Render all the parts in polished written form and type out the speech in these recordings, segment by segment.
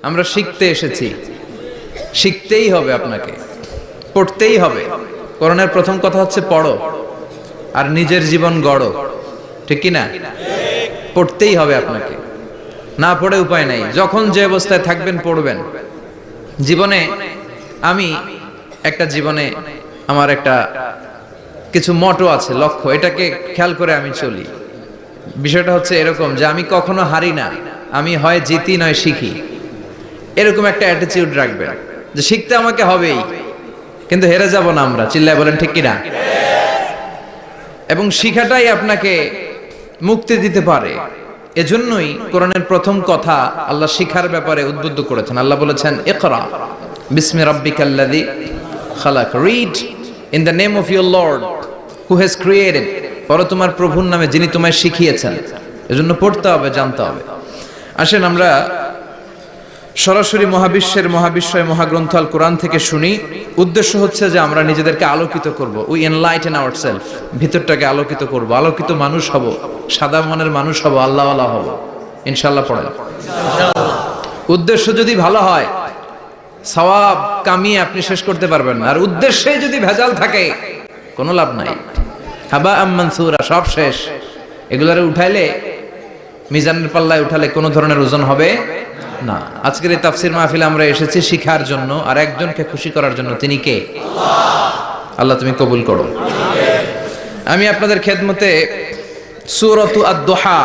আমরা শিখতে এসেছি, শিখতেই হবে, আপনাকে পড়তেই হবে। কোরআনের প্রথম কথা হচ্ছে পড়ো আর নিজের জীবন গড়ো, ঠিক কি না? পড়তেই হবে আপনাকে, না পড়ে উপায় নাই। যখন যে অবস্থায় থাকবেন পড়বেন। জীবনে আমি আমার একটা কিছু মটো আছে, লক্ষ্য, এটাকে খেয়াল করে আমি চলি। বিষয়টা হচ্ছে এরকম যে আমি কখনো হারি না, আমি হয় জিতি নয় শিখি, এরকম একটা অ্যাটিটিউড রাখবেন যে শিখতে আমাকে হবেই, কিন্তু হেরে যাব না আমরা। চিল্লায় বলেন ঠিক কিনা? এবং শিখাটাই আপনাকে মুক্তি দিতে পারে। এজন্যই কোরআনের প্রথম কথা আল্লাহ শিখার ব্যাপারে উদ্বুদ্ধ করেছেন। আল্লাহ বলেছেন, ইকরা বিসমি রাব্বিকাল্লাযী খালাক, read in the name of your lord who has created, পড়ো তোমার প্রভুর নামে যিনি তোমায় শিখিয়েছেন। এজন্য পড়তে হবে, জানতে হবে। আসেন আমরা সরাসরি মহাবিশ্বয় মহাগ্রন্থ আল কোরআন থেকে শুনি। উদ্দেশ্য হচ্ছে যে আমরা নিজেদেরকে আলোকিত করব, উই এনলাইটেন আওয়ারসেলফ, ভিতরটাকে আলোকিত করব, আলোকিত মানুষ হব, সাদা মনের মানুষ হব, আল্লাহওয়ালা হব ইনশাআল্লাহ। পড়েন। উদ্দেশ্য যদি ভালো হয়, সওয়াব কামিয়ে আপনি শেষ করতে পারবেন না। আর উদ্দেশ্যে যদি ভেজাল থাকে, কোনো লাভ নাই। হাবা মানসুরা, সব শেষ। এগুলারে উঠাইলে, মিজানের পাল্লায় উঠালে কোনো ধরনের ওজন হবে না। আজকের এই তাফসীর মাহফিলে আমরা এসেছি শিখার জন্য আর একজনকে খুশি করার জন্য। তিনি কে? আল্লাহ তুমি কবুল করো। আমি আপনাদের খেদমতে সূরাতু আদ-দুহা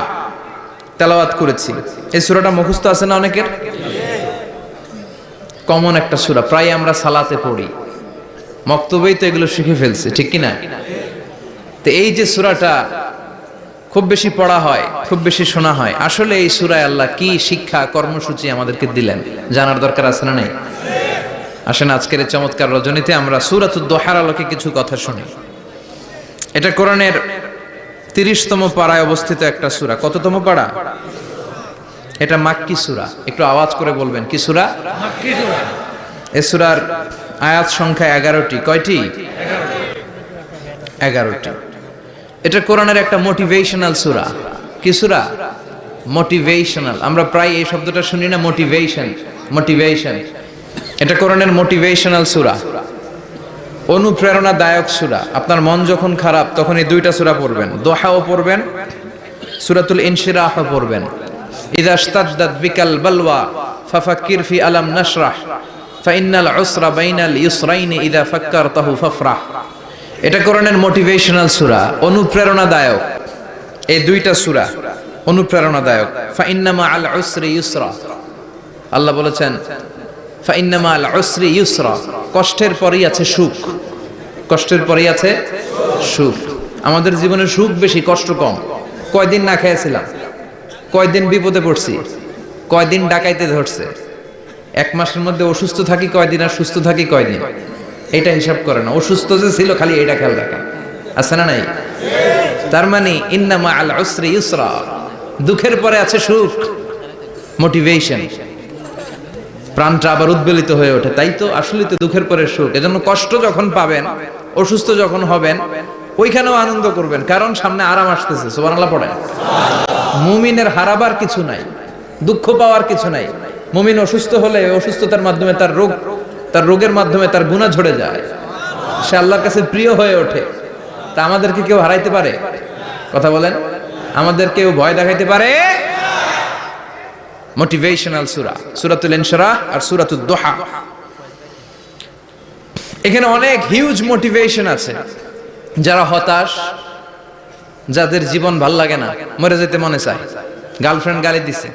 তেলাওয়াত করেছি। এই সূরাটা মুখস্থ আছে না অনেকের? কমন একটা সূরা, প্রায় আমরা সালাতে পড়ি, মক্তবেই তো এগুলো শিখে ফেলছি, ঠিক কি না? তো এই যে সূরাটা খুব বেশি পড়া হয়, খুব বেশি শোনা হয়, আসলে এই সূরায় আল্লাহ কি শিক্ষা কর্মসূচি আমাদেরকে দিলেন জানার দরকার আছে না নাই? আসেন আজকের এই চমৎকার রজনীতে আমরা সূরাতুদ দুহার আলোকে কিছু কথা শুনি। এটা কোরআনের 30তম পারায় অবস্থিত একটা সূরা। কততম পারা? এটা মাক্কি সূরা। একটু আওয়াজ করে বলবেন, কি সূরা? মাক্কি সূরা। এই সূরার আয়াত সংখ্যা 11টি। কয়টি? 11টি। এটা কোরআনের একটা মোটিভেশনাল সূরা। কি সূরা? মোটিভেশনাল। আমরা প্রায় এই শব্দটা শুনি না, মোটিভেশন। এটা কোরআনের মোটিভেশনাল সূরা, অনুপ্রেরণাদায়ক সূরা। আপনার মন যখন খারাপ তখন এই দুইটা সূরা পড়বেন, দোহাও পড়বেন, সূরাতুল ইনশিরাহও পড়বেন। ইযা ইশতাদ্দাত বিকাল বালওয়া ফাফাক্কির ফি আলাম নাশরাহ ফাইন্নাল উসরা বাইনাল ইউসরাইনি ইযা ফাক্কারতাহু ফাফরাহ। এটা কোরআনের মোটিভেশনাল সূরা, অনুপ্রেরণাদায়ক। এই দুইটা সূরা অনুপ্রেরণাদায়ক। ফাইন্নামা আল উসরি ইউসরা, আল্লাহ বলেছেন ফাইন্নামা আল উসরি ইউসরা, কষ্টের পরেই আছে সুখ, কষ্টের পরেই আছে সুখ। আমাদের জীবনে সুখ বেশি, কষ্ট কম। কয়দিন না খেয়েছিলাম, কয়দিন বিপদে পড়ছি, কয়দিন ডাকাইতে ধরছে, এক মাসের মধ্যে অসুস্থ থাকি কয়দিন আর সুস্থ থাকি কয়দিন, এটা হিসাব করে না। অসুস্থ যে ছিল খালি এটা খেয়াল রাখা, আছে না নাই? তার মানে ইন্নামা আল উসরি ইউসরা, দুঃখের পরে আছে সুখ, মোটিভেশন। প্রাণটা আবার উদ্বেলিত হয়ে ওঠে, তাই তো আসলে তো দুঃখের পরে সুখ। এজন্য কষ্ট যখন পাবেন, অসুস্থ যখন হবেন, ওইখানেও আনন্দ করবেন, কারণ সামনে আরাম আসতেছে। সুবহানাল্লাহ পড়েন। মুমিনের হারাবার কিছু নাই, দুঃখ পাওয়ার কিছু নাই। মুমিন অসুস্থ হলে অসুস্থতার মাধ্যমে তার রোগের মাধ্যমে তার গুনাহ ঝরে যায়, সে আল্লাহর কাছে প্রিয় হয়ে ওঠে। তা আমাদেরকে কেউ হারাইতে পারে? কথা বলেন, আমাদের কেউ ভয় দেখাইতে পারে? মোটিভেশনাল সূরা, সূরাতুল ইনশিরাহ আর সূরাতুদ দুহা। এখানে অনেক হিউজ মোটিভেশন আছে। যারা হতাশ, যাদের জীবন ভাল লাগে না, মরে যেতে মনে চায়, গার্লফ্রেন্ড গালি দিছে,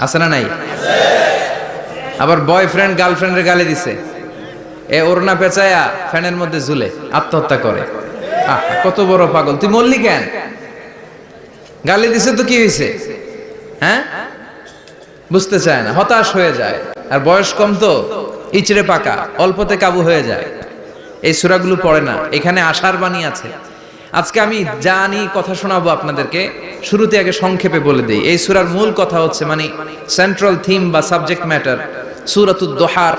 আছে না নাই? আবার বয়ফ্রেন্ড গার্লফ্রেন্ডের গালি দিছে, এ ওড়না পেঁচায়া ফ্যানের মধ্যে ঝুলে আত্মহত্যা করে। কত বড় পাগল, তুই মরলি কেন? গালি দিছে তো কি হয়েছে? হ্যাঁ, বুঝতে চায় না, হতাশ হয়ে যায়। আর বয়স কম তো, ইচড়ে পাকা, অল্পতে কাবু হয়ে যায়। এই সূরাগুলো পড়ে না। এখানে আশার বাণী আছে। আজকে আমি জানি কথা শোনাবো আপনাদেরকে, শুরুতে আগে সংক্ষেপে বলে দেই। এই সূরার মূল কথা হচ্ছে, মানে সেন্ট্রাল থিম বা সাবজেক্ট ম্যাটার সূরাতুদ দুহার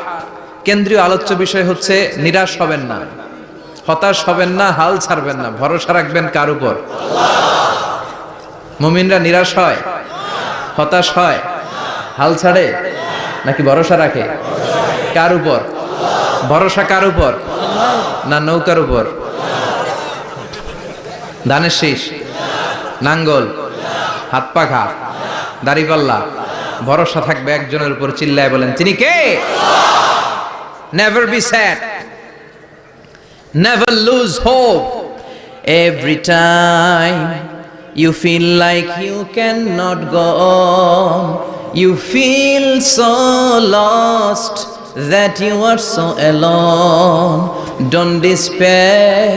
কেন্দ্রীয় আলোচ্য বিষয় হচ্ছে নিরাশ হবেন না, হতাশ হবেন না, হাল ছাড়বেন না, ভরসা রাখবেন কার উপর? মুমিনরা নিরাশ হয়, হতাশ হয়, হাল ছাড়ে? নাকি ভরসা রাখে? কার উপর ভরসা? কার উপর? না নৌকার উপর? ধানের শীষ, নাঙ্গল, হাত পাখা, দাড়িপাল্লা, ভরসা থাকবে একজনের উপর। চিল্লায় বলেন তিনি কে? Never be sad, never lose hope. Every time you feel like you cannot go on, you feel so lost that you are so alone. Don't despair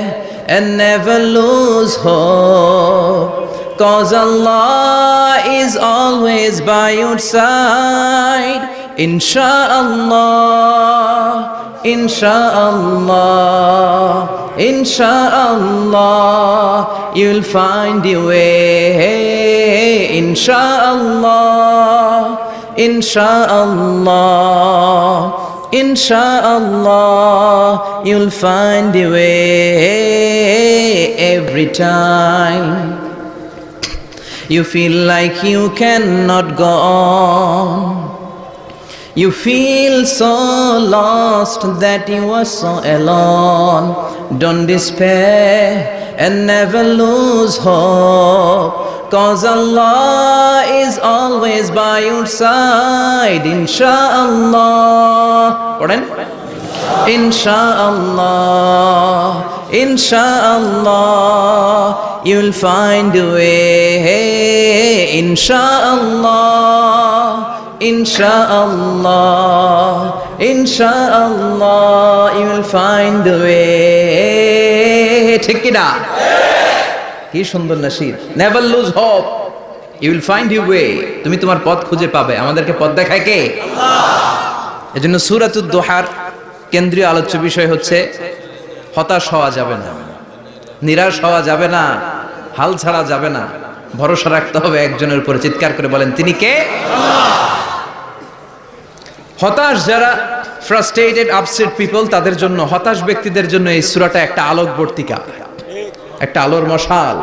and never lose hope, 'cause Allah is always by your side. Insha'Allah, Insha'Allah, Insha'Allah, you'll find your way. Insha'Allah, Insha'Allah, Insha'Allah, you'll find your way. Every time you feel like you cannot go on, you feel so lost that you are so alone. Don't despair and never lose hope, 'cause Allah is always by your side. Insha'Allah, pardon? Insha'Allah, Insha'Allah, you'll find a way. Insha'Allah, Insha'Allah, Insha'Allah, you'll find a way. ঠিক কি না? কি সুন্দর nasheed. Never lose hope, you will find your way. তুমি তোমার পথ খুঁজে পাবে। আমাদেরকে পথ দেখায় কে? আল্লাহ। এজন্য সূরাতুদ দুহার কেন্দ্রীয় আলোচ্য বিষয় হচ্ছে হতাশ হওয়া যাবে না, নিরাশ হওয়া যাবে না, হাল ছাড়া যাবে না, ভরসা রাখতে হবে একজনের উপরে। চিৎকার করে বলেন তিনি কে? আল্লাহ। হতাশ যারা, ফ্রাস্ট্রেটেড আপসেট পিপল, তাদের জন্য, হতাশ ব্যক্তিদের জন্য এই সূরাটা একটা আলোকবর্তিকা, একটা আলোর মশাল।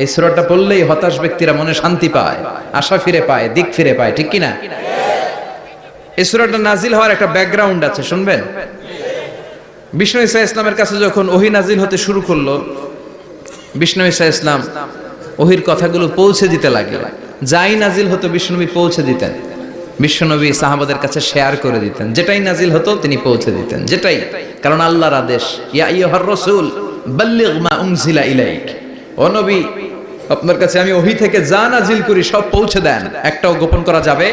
এই সূরাটা পড়লেই হতাশ ব্যক্তিরা মনে শান্তি পায়, আশা ফিরে পায়, দিক ফিরে পায়। ঠিক কি না? এই সূরাটা নাজিল হওয়ার একটা ব্যাকগ্রাউন্ড আছে, শুনবেন। বিষ্ণু ঈসা ইসলামের কাছে যখন ওহী নাজিল হতে শুরু করলো, বিষ্ণু ঈসা ইসলাম ওহীর কথাগুলো পৌঁছে দিতে লাগলেন। যাই নাজিল হতো বিষ্ণুনবী পৌঁছে দিতেন। বিশ্বনবী সাহাবাদের কাছে শেয়ার করে দিতেন, যেটাই নাজিল হতো তিনি পৌঁছে দিতেন, যেটাই, কারণ আল্লাহর আদেশ, ইয়া আইয়ুহার রাসূল বাল্লিগ মা উনজিলা ইলাইক, ও নবী আপনার কাছে আমি ওহী থেকে যা নাজিল করি সব পৌঁছে দেন, একটাও গোপন করা যাবে।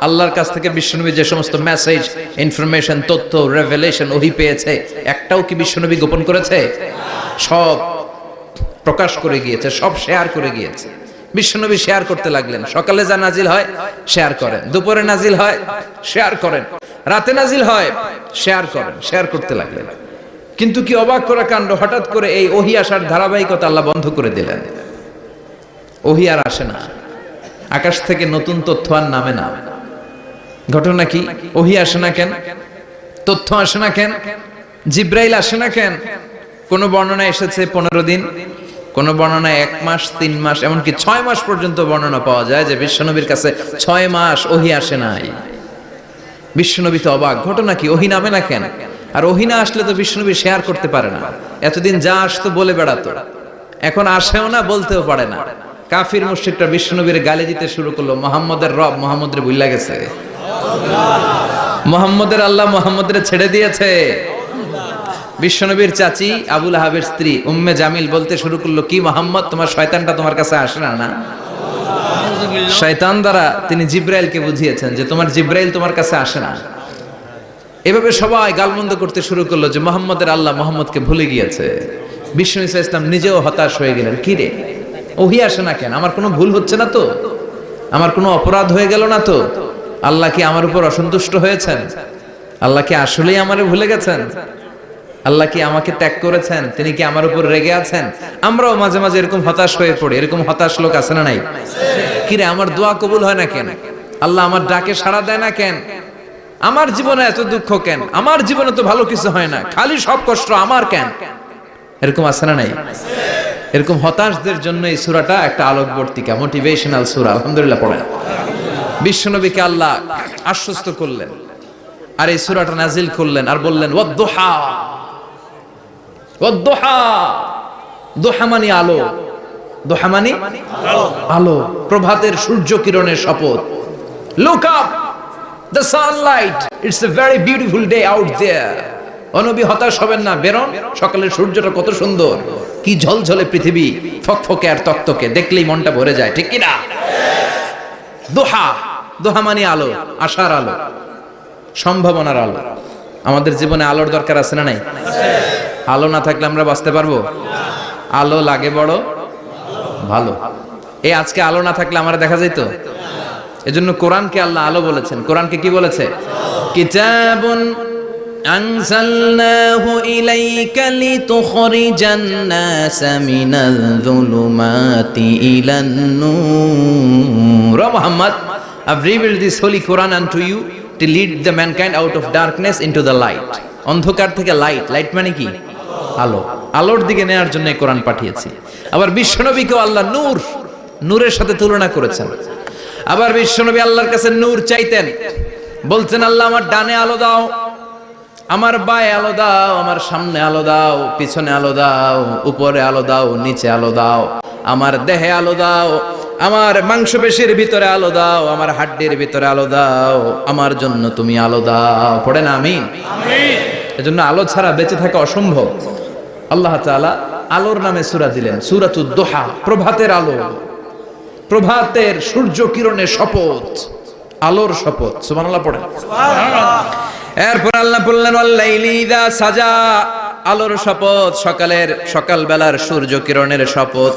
আল্লাহর কাছ থেকে বিশ্বনবী যে সমস্ত মেসেজ, ইনফরমেশন, তথ্য, রেভেলেশন ওহী পেয়েছে, একটাও কি বিশ্বনবী গোপন করেছে? সব প্রকাশ করে গিয়েছে, সব শেয়ার করে গিয়েছে। বিশ্বনবী শেয়ার করতে লাগলেন। সকালে যা নাজিল হয় শেয়ার করেন, দুপুরে নাজিল হয় শেয়ার করেন, রাতে নাজিল হয় শেয়ার করেন, শেয়ার করতে লাগলেন। কিন্তু কি অবাক করা কাণ্ড, হঠাৎ করে এই ওহী আসার ধারাবাহিকতা আল্লাহ বন্ধ করে দিলেন। ওহী আর আসে না, আকাশ থেকে নতুন তথ্য আর নামে না। ঘটনা কি? ওহী আসে না কেন? তথ্য আসে না কেন? জিব্রাইল আসে না কেন? কোন বর্ণনায় এসেছে 15 দিন, কোন বর্ণনায় 1 মাস, 3 মাস, এমনকি 6 মাস পর্যন্ত বর্ণনা পাওয়া যায় যে বিশ্বনবীর কাছে 6 মাস ওহী আসে নাই। বিশ্বনবী তো অবাক, ঘটনা কি? ওহী নামে না কেন? আর ওহী না আসলে তো বিশ্বনবী শেয়ার করতে পারে না। এতদিন যা আসতো বলে বেড়াতো, এখন আসেও না, বলতেও পারে না। কাফির মুশরিকরা বিশ্বনবীর গালি দিতে শুরু করলো, মুহাম্মদের রব মুহাম্মদরে ভুইলা গেছে, মুহাম্মদের আল্লাহ মুহাম্মদরে ছেড়ে দিয়েছে। বিশ্বনবীর চাচি আবু লাহাবের স্ত্রী উম্মে জামিল বলতে শুরু করলো, কি মুহাম্মদ, তোমার শয়তানটা তোমার কাছে আসে না? না, শয়তান দ্বারা তিনি জিব্রাইলকে বুঝিয়েছেন যে তোমার জিব্রাইল তোমার কাছে আসে না। এভাবে সবাই গালমন্দ করতে শুরু করলো যে মুহাম্মদের আল্লাহ মুহাম্মদকে ভুলে গিয়েছে। বিষ্ণু ঈসা ইসলাম নিজেও হতাশ হয়ে গেলেন। কি রে, ওহী আসে না কেন? আমার কোনো ভুল হচ্ছে না তো? আমার কোনো অপরাধ হয়ে গেল না তো? আল্লাহ কি আমার উপর অসন্তুষ্ট হয়েছেন? আল্লাহ কি আসলেই আমারে ভুলে গেছেন? আল্লাহ কি আমাকে ত্যাগ করেছেন? তিনি কি আমার উপর রেগে আছেন? আমরাও মাঝে মাঝে এরকম হতাশ হয়ে পড়ি। এরকম হতাশ লোক আছে না নাই? কিরে, আমার দোয়া কবুল হয় না কেন? আল্লাহ আমার ডাকে সাড়া দেয় না কেন? আমার জীবনে এত দুঃখ কেন? আমার জীবনে তো ভালো কিছু হয় না, খালি সব কষ্ট আমার কেন? এরকম আছে না নাই? এরকম হতাশদের জন্য এই সূরাটা একটা আলোকবর্তিকা, মোটিভেশনাল সূরা। আলহামদুলিল্লাহ পড়েন। বিশ্বনবীকে আল্লাহ আশ্বস্ত করলেন, আর এই সূরাটা নাজিল করলেন আর বললেন ওয়াদ-দুহা। ওয়াদ-দুহা, দুহা মানে আলো, দুহা মানে আলো, প্রভাতের সূর্য কিরণের শপথ। Look up, the sunlight, it's a very beautiful day out there. ও নবী, হতাশ হবেন না, বেরোন, সকালের সূর্যটা কত সুন্দর, কি ঝলঝলে পৃথিবী, ফকফকে আর তকতকে, দেখলেই মনটা ভরে যায়, ঠিক কি না? দুহা, দুহা মানে আলো, আশার আলো, সম্ভাবনার আলো। আমাদের জীবনে আলোর দরকার আছে না নাই? আলো না থাকলে আমরা বাঁচতে পারবো? আলো লাগে বড় ভালো। এই আজকে আলো না থাকলে আমরা দেখা যাইতো? এজন্য কোরআনকে আল্লাহ আলো বলেছেন। কোরআনকে কি বলেছে? কিতাবুন আনজালনাহু ইলাইকা লিতুখরিজান নাসা মিনাল যুলুমাতি ইলান নূর। ও Muhammad, I've revealed this holy Quran unto you to lead the mankind out of darkness into the light. অন্ধকার থেকে লাইট, লাইট মানে কি? আলো, আলোর দিকে নেয়ার জন্য এই কোরআন পাঠিয়েছি। আবার বিশ্বনবীকেও আল্লাহ নূর, নূরের সাথে তুলনা করেছেন। আবার বিশ্বনবী আল্লাহর কাছে নূর চাইতেন, বলতেন আল্লাহ আমার ডানে আলো দাও, আমার বায়ে আলো দাও, আমার সামনে আলো দাও, পিছনে আলো দাও, উপরে আলো দাও, নিচে আলো দাও, আমার দেহে আলো দাও, আমার মাংসপেশির ভিতরে আলো দাও, আমার হাড্ডির ভিতরে আলো দাও, আমার জন্য তুমি আলো দাও। পড়েন আমিন। এজন্য আলো ছাড়া বেঁচে থাকা অসম্ভব। আল্লাহ তাআলা আলোর নামে সূরা দিলেন, সূরাতুদ দুহা, প্রভাতের আলো, প্রভাতের সূর্য কিরণের শপথ, আলোর শপথ। সুবহানাল্লাহ পড়েন। এরপর আল্লাহ বললেন ওয়াল্লাইলি ইযা সাজা, আলোর শপথ, সকালের, সকালবেলার সূর্য কিরণের শপথ।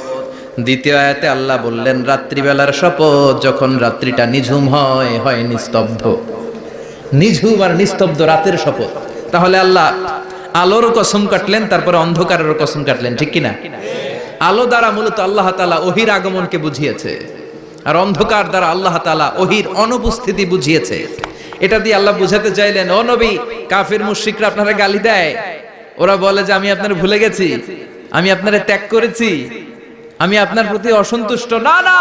দ্বিতীয় আয়াতে আল্লাহ বললেন রাত্রিবেলার শপথ, যখন রাত্রিটা নিঝুম হয়, হয় নিস্তব্ধ, নিঝুম আর নিস্তব্ধ রাতের শপথ। তাহলে আল্লাহ আলোর কসম কাটলেন, তারপরে অন্ধকারের কসম কাটলেন, ঠিক কিনা? আলো দ্বারা মূলত আল্লাহ তাআলা ওহির আগমনকে বুঝিয়েছে, আর অন্ধকার দ্বারা আল্লাহ তাআলা ওহির অনুপস্থিতি বুঝিয়েছে। এটা দিয়ে আল্লাহ বুঝাতে চাইলেন, ও নবী, কাফির মুশরিকরা আপনারা গালি দেয়, ওরা বলে যে আমি আপনার ভুলে গেছি, আমি আপনারে ত্যাগ করেছি, আমি আপনার প্রতি অসন্তুষ্ট। না না,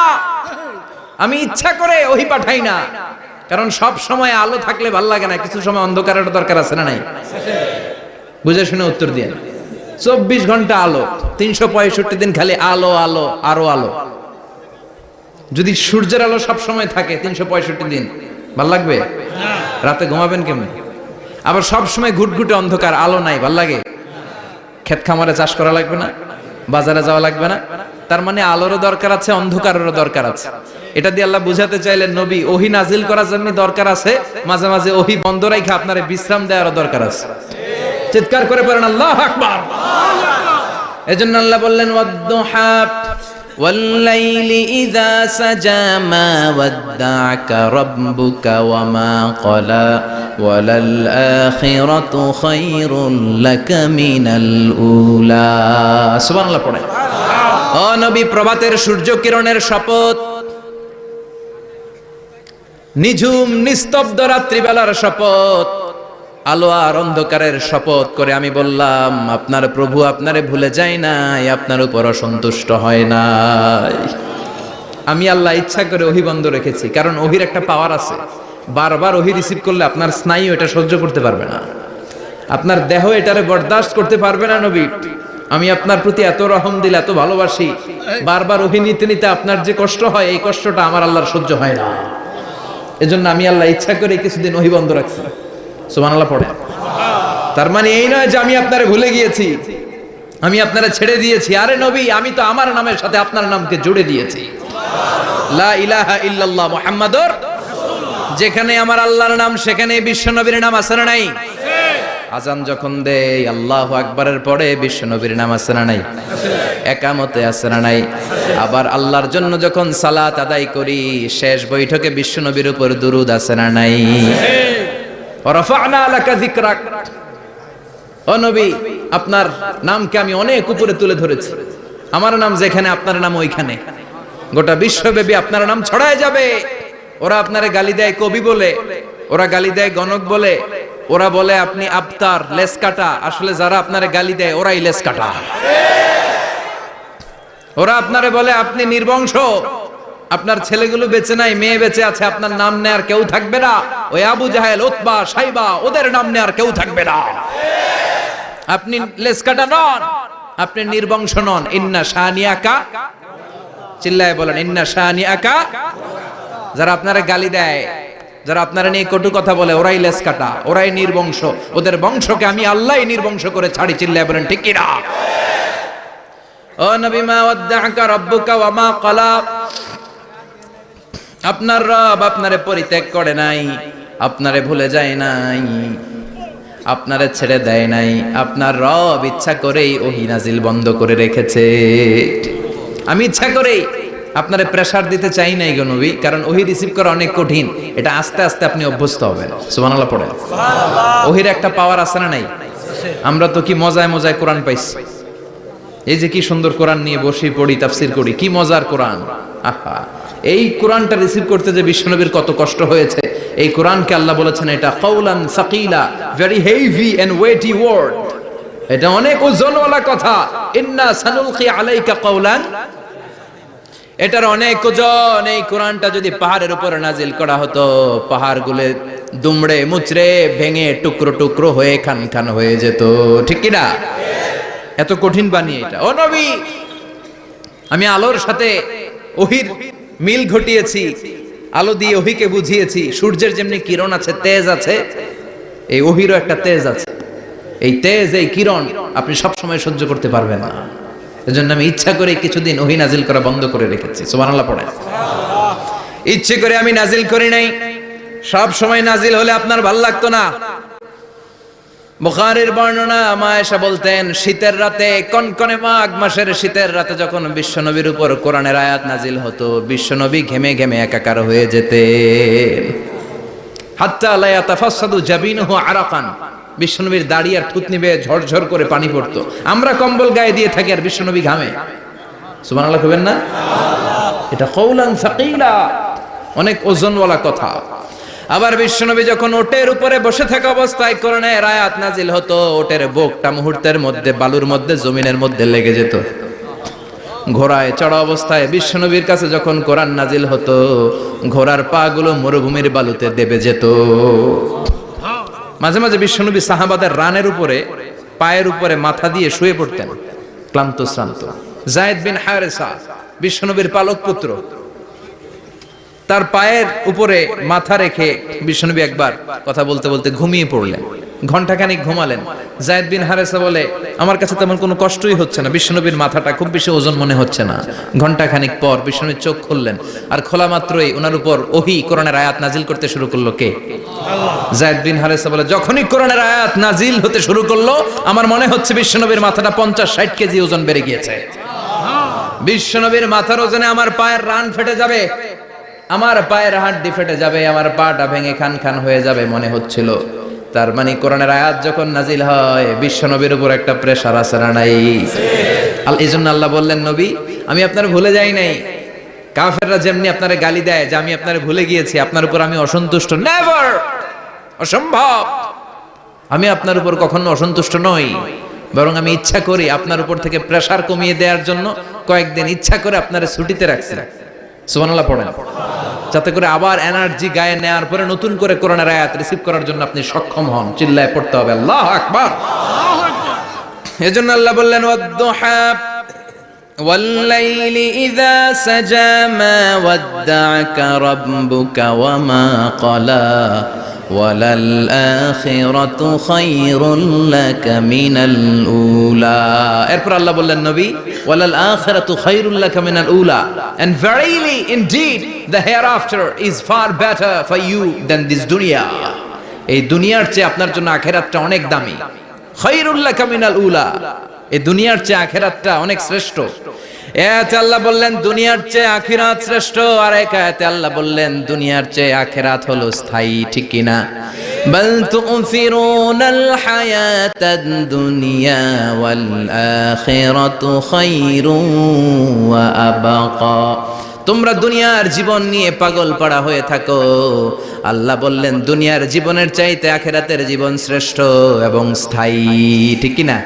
আমি ইচ্ছা করে ওহি পাঠাই না, কারণ সব সময় আলো থাকলে ভাল লাগে না, কিছু সময় অন্ধকারের দরকার আছে না নাই? বুঝে শুনে উত্তর দিয়ে। 24 ঘন্টা আলো, 365 দিন খালি আলো আলো আরো আলো। যদি সূর্যের আলো সব সময় থাকে 365 দিন, ভাল লাগবে? রাতে ঘুমাবেন কেমনে? আবার সব সময় ঘুটঘুটে অন্ধকার, আলো নাই, ভাল লাগে? ক্ষেত খামারে চাষ করা লাগবে না, বাজারে যাওয়া লাগবে না। তার মানে আলোরও দরকার আছে, অন্ধকারেরও দরকার আছে। এটা দিয়ে আল্লাহ বুঝাতে চাইলেন নবী ওহী নাজিল করার জন্য দরকার আছে, মাঝে মাঝে ওহী বন্ধ রাখা আপনারে বিশ্রাম দেওয়ারও দরকার আছে। চিৎকার করে পড়েন আল্লাহু আকবার। এজন্য আল্লাহ বললেন ওয়াদ-দুহা ওয়াল-লাইলি ইযা সাজা মা ওয়াদ্দা'আকা রাব্বুকা ওয়া মা ক্বালা ওয়ালাল আখিরাতু খায়রুল লাকা মিনাল উলা। সুবহানাল্লাহ পড়েন। ও নবী, প্রভাতের সূর্য কিরণের শপথ, নিঝুম নিস্তব্ধ রাত্রিবেলার শপথ, আলো আর অন্ধকারের শপথ করে আমি বললাম আপনার প্রভু আপনারে ভুলে যায় নাই, আপনার উপর অসন্তুষ্ট হয় নাই। আমি আল্লাহ ইচ্ছা করে ওহী বন্ধ রেখেছি, কারণ ওহির একটা পাওয়ার আছে, বারবার ওহী রিসিভ করলে আপনার স্নায়ু এটা সহ্য করতে পারবে না, আপনার দেহ এটারে বরদাস্ত করতে পারবে না। নবী, আমি আপনার প্রতি এত রহম দিল, এত ভালোবাসি, বারবার ওহী নিতে নিতে আপনার যে কষ্ট হয়, এই কষ্টটা আমার আল্লাহর সহ্য হয় না। এজন্য আমি আল্লাহ ইচ্ছা করে কিছুদিন ওহী বন্ধ রাখছি। সুবহানাল্লাহ পড়ে। তার মানে এই নয় যে আমি আপনারে ভুলে গিয়েছি, আমি আপনারে ছেড়ে দিয়েছি। আরে নবী, আমি তো আমার নামের সাথে আপনার নামকে জুড়ে দিয়েছি। লা ইলাহা ইল্লাল্লাহ মুহাম্মাদুর রাসূলুল্লাহ। যেখানে আমার আল্লাহর নাম, সেখানে বিশ্ব নবীর নাম আছে না নাই? আজান যখন দেই আল্লাহু আকবারের পরে বিশ্ব নবীর নাম আছে না নাই? একামতে আছে না নাই? আবার আল্লাহর জন্য যখন সালাত আদায় করি, শেষ বৈঠকে বিশ্ব নবীর উপর দুরূদ আছে না নাই? রাফা'না লাকা যিকরাক। ও নবী, আপনার নামকে আমি অনেক উপরে তুলে ধরেছি। আমার নাম যেখানে, আপনার নাম ওইখানে। গোটা বিশ্বব্যাপী আপনার নাম ছড়ায় যাবে। ওরা আপনারে গালি দেয় কবি বলে, ওরা গালি দেয় গণক বলে, ওরা বলে আপনি আবতার, লেস কাটা। আসলে যারা আপনারে গালি দেয় ওরাই লেস কাটা। ওরা আপনারে বলে আপনি নির্বংশ, আপনার ছেলেগুলো বেঁচে নাই, মেয়ে বেঁচে আছে, আপনার নাম নেয়ার কেউ থাকবে না। ওই আবু জাহেল, উতবা, সাইবা, ওদের নাম নেয়ার কেউ থাকবে না। আপনি লেস কাটা নন, আপনি নির্বংশ নন। ইন্না শানিয়াকা, চিল্লায় বলেন ইন্না শানিয়াকা। যারা আপনারা গালি দেয়, যারা আপনারা নিয়ে কটু কথা বলে, ওরাই লেস কাটা, ওরাই নির্বংশ। ওদের বংশকে আমি আল্লাহই নির্বংশ করে ছাড়ি। চিল্লায় বলেন ঠিক কি না? ও নবী, মা ওয়াদ্দাআকা রাব্বুকা ওয়া মা ক্বালা। আপনার রব আপনারে পরিত্যাগ করে নাই, আপনারে ভুলে যায় নাই, আপনারে ছেড়ে দেয় নাই। আপনার রব ইচ্ছা করেই ওহী নাজিল বন্ধ করে রেখেছে। আমি ইচ্ছা করেই আপনারে প্রেসার দিতে চাই নাই গো নবী, কারণ ওহী রিসিভ করা অনেক কঠিন। এটা আস্তে আস্তে আপনি অভ্যস্ত হবেন। সুবহানাল্লাহ পড়েন। ওহীর একটা পাওয়ার আছে না নাই? আমরা তো কি মজায় মজায় কোরআন পাইছি। এই যে কি সুন্দর কোরআন নিয়ে বসে পড়ি, তাফসীর করি, কি মজার কোরআন। আহা, এই কোরআনটা রিসিভ করতে যে বিশ্বনবীর কত কষ্ট হয়েছে। এই কোরআনকে আল্লাহ বলেছেন এটা কাউলান সাকিলা, very heavy and weighty word. এটা অনেক ওজনওয়ালা কথা। ইন্না সানুলকি আলাইকা কাউলান, এটার অনেক ওজন। এই কোরআনটা যদি পাহাড়ের উপর নাজিল করা হতো, পাহাড়গুলো দুমড়ে মুচড়ে ভেঙে টুকরো টুকরো হয়ে খান খান হয়ে যেত। ঠিক কি না? এত কঠিন বানিয়ে এটা। ও নবী, আমি আলোর সাথে ওহীর মিল ঘটিয়েছি, আলো দিয়ে ওহীকে বুঝিয়েছি। সূর্যের যেমনি কিরণ আছে, তেজ আছে, এই ওহীরও একটা তেজ আছে। এই তেজ, এই কিরণ আপনি সব সময় সহ্য করতে পারবেন না। এজন্য আমি ইচ্ছা করে কিছুদিন ওহী নাজিল করা বন্ধ করে রেখেছি। সুবহানাল্লাহ পড়েন। ইচ্ছে করে আমি নাজিল করি নাই। সব সময় নাজিল হলে আপনার ভালো লাগতো না। বুখারীর বর্ণনা, মা আয়েশা বলতেন, শীতের রাতে, কনকনে মাঘ মাসের শীতের রাতে যখন বিশ্বনবীর উপর কোরআনের আয়াত নাজিল হতো, বিশ্বনবী ঘেমে ঘেমে একাকার হয়ে যেতেন। হাত্তা লা ইয়াতাফাসসাদু জাবিনুহু আরাকান, বিশ্বনবীর দাড়ি আর থুতনি বেয়ে ঝরঝর করে পানি পড়তো। আমরা কম্বল গায়ে দিয়ে থাকি আর বিশ্বনবী ঘামে। সুবহানাল্লাহ কইবেন না? এটা কাউলান সাকিলা, অনেক ওজনওয়ালা কথা। আবার বিশ্বনবী যখন ওটের উপরে বসে থাকা অবস্থায় কোরআনের আয়াত নাজিল হতো, ওটের বুকটা মুহূর্তের মধ্যে বালুর মধ্যে, জমিনের মধ্যে লেগে যেত। ঘোড়ায় চড়া অবস্থায় বিশ্বনবীর কাছে যখন কোরআন নাজিল হতো, ঘোড়ার পা গুলো মরুভূমির বালুতে দেবে যেত। মাঝে মাঝে বিশ্বনবী সাহাবাদের রানের উপরে, পায়ের উপরে মাথা দিয়ে শুয়ে পড়তেন, ক্লান্ত শ্রান্ত। যায়েদ বিন হারেসা, বিশ্বনবীর পালক পুত্র, তার পায়ের উপরে মাথা রেখে বিশ্বনবী একবার কথা বলতে বলতে ঘুমিয়ে পড়লেন। ঘন্টাখানিক ঘুমালেন। যায়েদ বিন হারেসা বলে, আমার কাছে তেমন কোনো কষ্টই হচ্ছে না, বিশ্বনবীর মাথাটা খুব বেশি ওজন মনে হচ্ছে না। ঘন্টাখানিক পর বিশ্বনবীর চোখ খুললেন, আর খোলা মাত্রই ওনার উপর ওহী কোরআনের আয়াত নাজিল করতে শুরু করলো। কে? যায়েদ বিন হারেসা বলে, যখনই কোরআনের আয়াত নাজিল হতে শুরু করলো, আমার মনে হচ্ছে বিশ্বনবীর মাথাটা 50-60 কেজি ওজন বেড়ে গিয়েছে। বিশ্বনবীর মাথার ওজনে আমার পায়ের রান ফেটে যাবে, আমার পায়ের হাড়ি ফেটে যাবে, আমার পাটা ভেঙে খান খান হয়ে যাবে মনে হচ্ছিল। তার মানে কোরআনের আয়াত যখন নাজিল হয়, বিশ্বনবীর উপর একটা প্রেসার আছে না নাই? এই জন্য আল্লাহ বললেন, নবী আমি আপনার ভুলে যাই নাই। কাফেররা যেমনি আপনারে গালি দেয় যে আমি আপনারে ভুলে গিয়েছি, আপনার উপর আমি অসন্তুষ্ট, নেভার, অসম্ভব। আমি আপনার উপর কখনো অসন্তুষ্ট নই, বরং আমি ইচ্ছা করি আপনার উপর থেকে প্রেসার কমিয়ে দেওয়ার জন্য কয়েকদিন ইচ্ছা করে আপনারে ছুটিতে রাখছি। সুবহানাল্লাহ পড়েন, যাতে করে আবার এনার্জি গায়ে নেওয়ার পরে নতুন করে কোরআনের আয়াত রিসিভ করার জন্য আপনি সক্ষম হন। চিল্লায় পড়তে হবে আল্লাহু আকবার। এজন্য আল্লাহ বললেন, ওয়াদ-দুহা ওয়াল-লাইলি ইযা সাজা মা ওয়াদ্দা'আকা রাব্বুকা ওয়া মা ক্বালা ওয়ালাল আখিরাতু খায়রুল লাকা মিনাল উলা। এরপর আল্লাহ বললেন, নবী ওয়ালাল আখিরাতু খায়রুল লাকা মিনাল উলা, and verily indeed the hereafter is far better for you than this dunya. এই দুনিয়ার চেয়ে আপনার জন্য আখিরাতটা অনেক দামি। খায়রুল লাকা মিনাল উলা, এই দুনিয়ার চেয়ে আখিরাতটা অনেক শ্রেষ্ঠ। এতে আল্লাহ বললেন দুনিয়ার চেয়ে আখিরাত শ্রেষ্ঠ, আর এক আয়াতে আল্লাহ বললেন দুনিয়ার চেয়ে আখিরাত হলো স্থায়ী। ঠিক কি না? বাল তু'থিরুনাল হায়াতাদ দুনিয়া ওয়াল আখিরাতু খায়রুন ওয়া আবকা। তোমরা দুনিয়ার জীবন নিয়ে পাগল পাড়া হয়ে থাকো, আল্লাহ বললেন দুনিয়ার জীবনের চাইতে আখিরাতের জীবন শ্রেষ্ঠ এবং স্থায়ী। ঠিক কি না?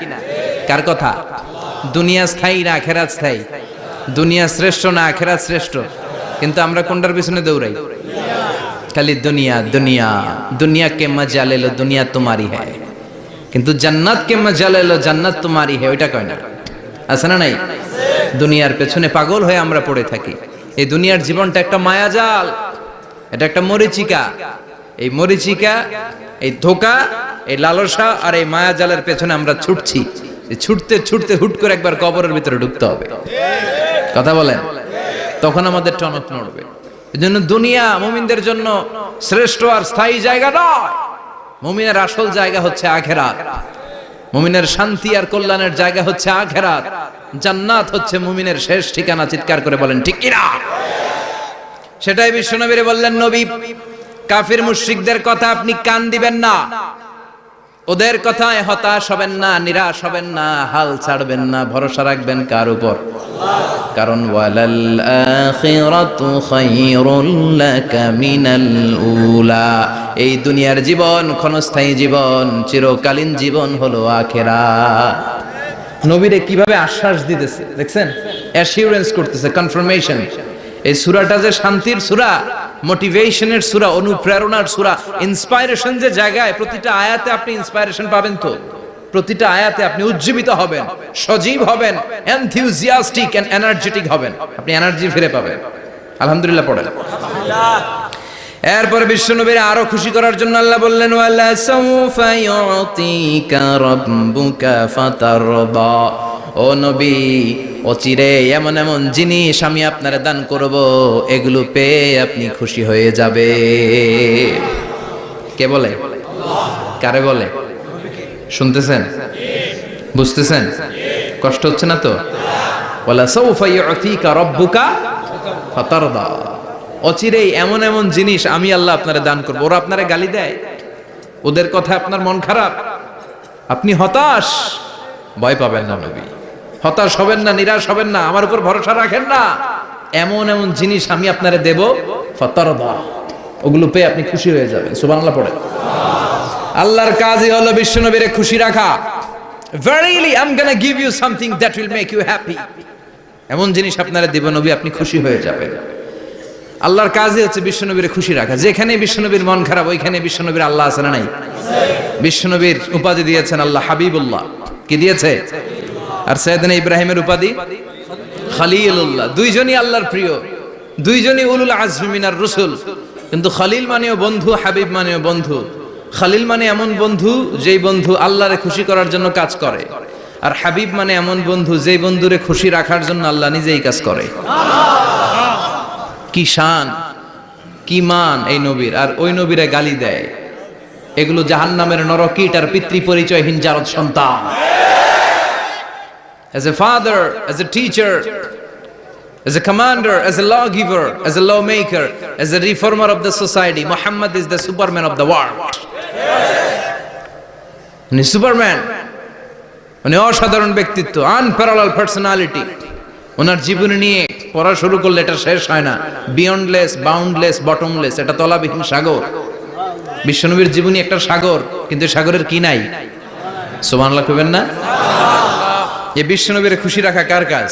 কার কথা? দুনিয়া স্থায়ী না আখিরাত স্থায়ী? দুনিয়া শ্রেষ্ঠ না আখিরাত শ্রেষ্ঠ? কিন্তু আমরা কোনটার পিছনে দৌড়াই? খালি দুনিয়া দুনিয়া, দুনিয়া কে মজা লে লো, দুনিয়া তোমারি হ্যায়। কিন্তু জান্নাত কে মজা লে লো, জান্নাত তোমারি হ্যায়, ওইটা কয় না। আছে না নাই? দুনিয়ার পেছনে পাগল হয়ে আমরা পড়ে থাকি। এই দুনিয়ার জীবনটা একটা মায়াজাল, এটা একটা মরিচিকা। এই মরিচিকা, এই ধোঁকা, এই লালসা আর এই মায়াজালের পেছনে আমরা ছুটছি। ছুটতে ছুটতে হুট করে একবার কবরের ভিতরে ঢুকতে হবে। কথা বলেন, তখন আমাদের টনক নড়বে। এজন্য দুনিয়া মুমিনদের জন্য শ্রেষ্ঠ আর স্থায়ী জায়গা নয়। মুমিনের আসল জায়গা হচ্ছে আখিরাত। মুমিনের শান্তি আর কল্যাণের জায়গা হচ্ছে আখিরাত। জান্নাত হচ্ছে মুমিনের শেষ ঠিকানা। চিৎকার করে বলেন ঠিক কি না? সেটাই বিশ্বনবী বললেন, নবী কাফির মুশরিকদের কথা আপনি কান দিবেন না, ওদের কথায় হতাশ হবেন না, নিরাশ হবেন না, হাল ছাড়বেন না, ভরসা রাখবেন কার উপর? কারণ ওয়ালাল আখিরাতু খায়রুল লাকা মিনাল উলা, এই দুনিয়ার জীবন ক্ষণস্থায়ী জীবন, চিরকালীন জীবন হলো আখিরাত। নবীরে কিভাবে আশ্বাস দিতেছে দেখছেন, অ্যাসিউরেন্স করতেছে, কনফার্মেশন। এই সূরাটা যে শান্তির সূরা, মোটিভেশনের সূরা, অনুপ্রেরণার সূরা, ইন্সপাইরেশন যে জায়গায়, প্রতিটা আয়াতে আপনি ইন্সপাইরেশন পাবেন। তো প্রতিটা আয়াতে আপনি উজ্জীবিত হবেন, সজীব হবেন, এনথিউজিয়াস্টিক এন্ড এনার্জেটিক হবেন, আপনি এনার্জি ফিরে পাবেন। আলহামদুলিল্লাহ পড়েন। এরপরে বিশ্বনবীর আরো খুশি করার জন্য আল্লাহ বললেন, ওয়ালা সাউফা ইউতিকা রাব্বুকা ফাতারদা, ও নবী অচিরে এমন এমন জিনিস আমি আপনারে দান করব, এগুলো পেয়ে আপনি খুশি হয়ে যাবে। কে বলে? কারে বলে? শুনতেছেন? বুঝতেছেন? কষ্ট হচ্ছে না তো? ওয়ালা সাউফা ইউতিকা রাব্বুকা ফাতারদা, অচিরেই এমন এমন জিনিস আমি আল্লাহ আপনারে দান করব। ওরা আপনারে গালি দেয়, ওদের কথা আপনার মন খারাপ, আপনি হতাশ, ভয় পাবেন না নবী, হতাশ হবেন না, নিরাশ হবেন না, আমার উপর ভরসা রাখেন না। এমন এমন জিনিস আমি আপনারে দেব, ফাতারদা, ওগুলো পেয়ে আপনি খুশি হয়ে যাবেন। সুবহানাল্লাহ পড়ে। আল্লাহর কাজই হলো বিশ্বনবীরে খুশি রাখা। Verily I'm gonna give you something that will make you happy, এমন জিনিস আপনারে দেব নবী, আপনি খুশি হয়ে যাবেন। আল্লাহর কাজই হচ্ছে বিশ্বনবীরে খুশি রাখা। যেখানে বিশ্বনবীর মন খারাপ, ওইখানে বিশ্বনবীর আল্লাহ আছে না নাই? বিশ্বনবীর উপাধি দিয়েছেন আল্লাহ হাবিবুল্লাহ। কি দিয়েছে? আর সাইয়েদনা ইব্রাহিমের উপাধি খলিলুল্লাহ। দুইজনই আল্লাহর প্রিয়, দুইজনই উলুল আজমি মিনার রাসূল। কিন্তু খলিল মানেও বন্ধু, হাবিব মানেও বন্ধু। খলিল মানে এমন বন্ধু যেই বন্ধু আল্লাহরে খুশি করার জন্য কাজ করে, আর হাবিব মানে এমন বন্ধু যেই বন্ধুরে খুশি রাখার জন্য আল্লাহ নিজেই কাজ করে। কি শান, কি মান এই নবীর! আর ওই নবীরে গালি দেয়। এগুলো জাহান্নামের নরকীট আর পিতৃ পরিচয়হীন জারদ সন্তান। As a father, as a teacher, as a commander, as a lawgiver, as a lawmaker, as a reformer of the society, Muhammad is the Superman of the world. উনি সুপারম্যান, উনি অসাধারণ ব্যক্তিত্ব, আনপ্যারালাল পার্সোনালিটি। ওনার জীবনী নিয়ে পড়া শুরু করলে এটা শেষ হয় না। বিয়ন্ডলেস, বাউন্ডলেস, বটমলেস, এটা তলাবিহীন সাগর। বিশ্বনবীর জীবনী একটা সাগর, কিন্তু সাগরের কি নাই? সুবহানাল্লাহ কইবেন না? এই বিশ্বনবীর খুশি রাখা কার কাজ?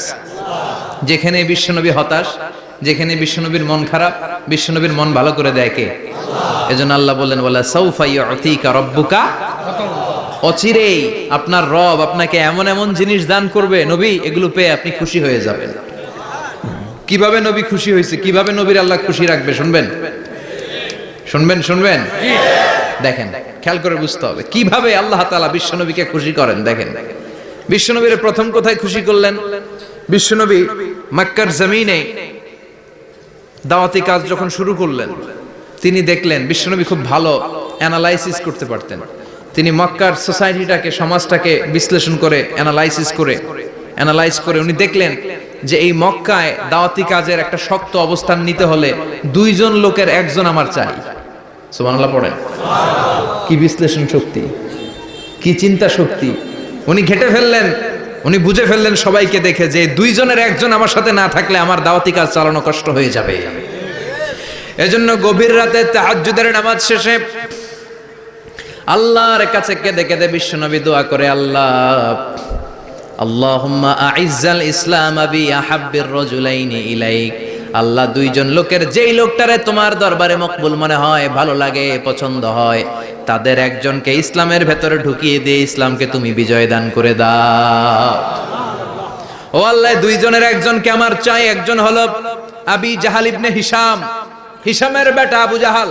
যেখানে বিশ্বনবী হতাশ, যেখানে বিশ্বনবীর মন খারাপ, বিশ্বনবীর মন ভালো করে দেয় কে? এজন্য আল্লাহ বললেন, ওয়ালা সাউফা ইউতিকা রাব্বুকা, অচিরেই আপনার রব আপনাকে এমন এমন জিনিস দান করবে নবী, এগুলো পেয়ে আপনি খুশি হয়ে যাবেন। কিভাবে নবী খুশি হয়েছে, কিভাবে নবীর আল্লাহ খুশি রাখবে শুনবেন? শুনবেন? শুনবেন? দেখেন, খেয়াল করে বুঝতে হবে কিভাবে আল্লাহ তাআলা বিশ্বনবীকে খুশি করেন। দেখেন, বিশ্বনবীর প্রথম কোথায় খুশি করলেন? বিশ্বনবী মক্কার জমিনে দাওয়াতি কাজ যখন শুরু করলেন, তিনি দেখলেন বিশ্বনবী খুব ভালো অ্যানালাইসিস করতে পারতেন। তিনি মক্কার সোসাইটিটাকে, সমাজটাকে বিশ্লেষণ করে অ্যানালাইজ করে উনি দেখলেন যে এই মক্কায় দাওয়াতি কাজের একটা শক্ত অবস্থান নিতে হলে দুইজন লোকের একজন আমার চাই। সুবহানাল্লাহ পড়েন। কি বিশ্লেষণ শক্তি, কি চিন্তা শক্তি! উনি ঘেটে ফেললেন, উনি বুঝে ফেললেন সবাইকে দেখে যে দুইজনের একজন আমার সাথে না থাকলে আমার দাওয়াতি কাজ চালানো কষ্ট হয়ে যাবে। এজন্য গভীর রাতে তাহাজ্জুদের নামাজ শেষে আল্লাহর কাছে কেঁদে কেঁদে বিশ্বনবী দোয়া করে, আল্লাহুম্মা আইজ্জাল ইসলাম বি আহাব্বির রাজুলাইনি ইলাইক, আল্লাহ দুইজন লোকের যেই লোকটারে তোমার দরবারে মকবুল মনে হয়, ভালো লাগে, পছন্দ হয়, তাদের একজনকে ইসলামের ভেতরে ঢুকিয়ে দিয়ে ইসলামকে তুমি বিজয় দান করে দাও। ও আল্লাহ, দুইজনের একজনকে আমার চাই। একজন হলো আবি জাহাল ইবনে হিশাম, হিশামের বেটা আবু জাহাল,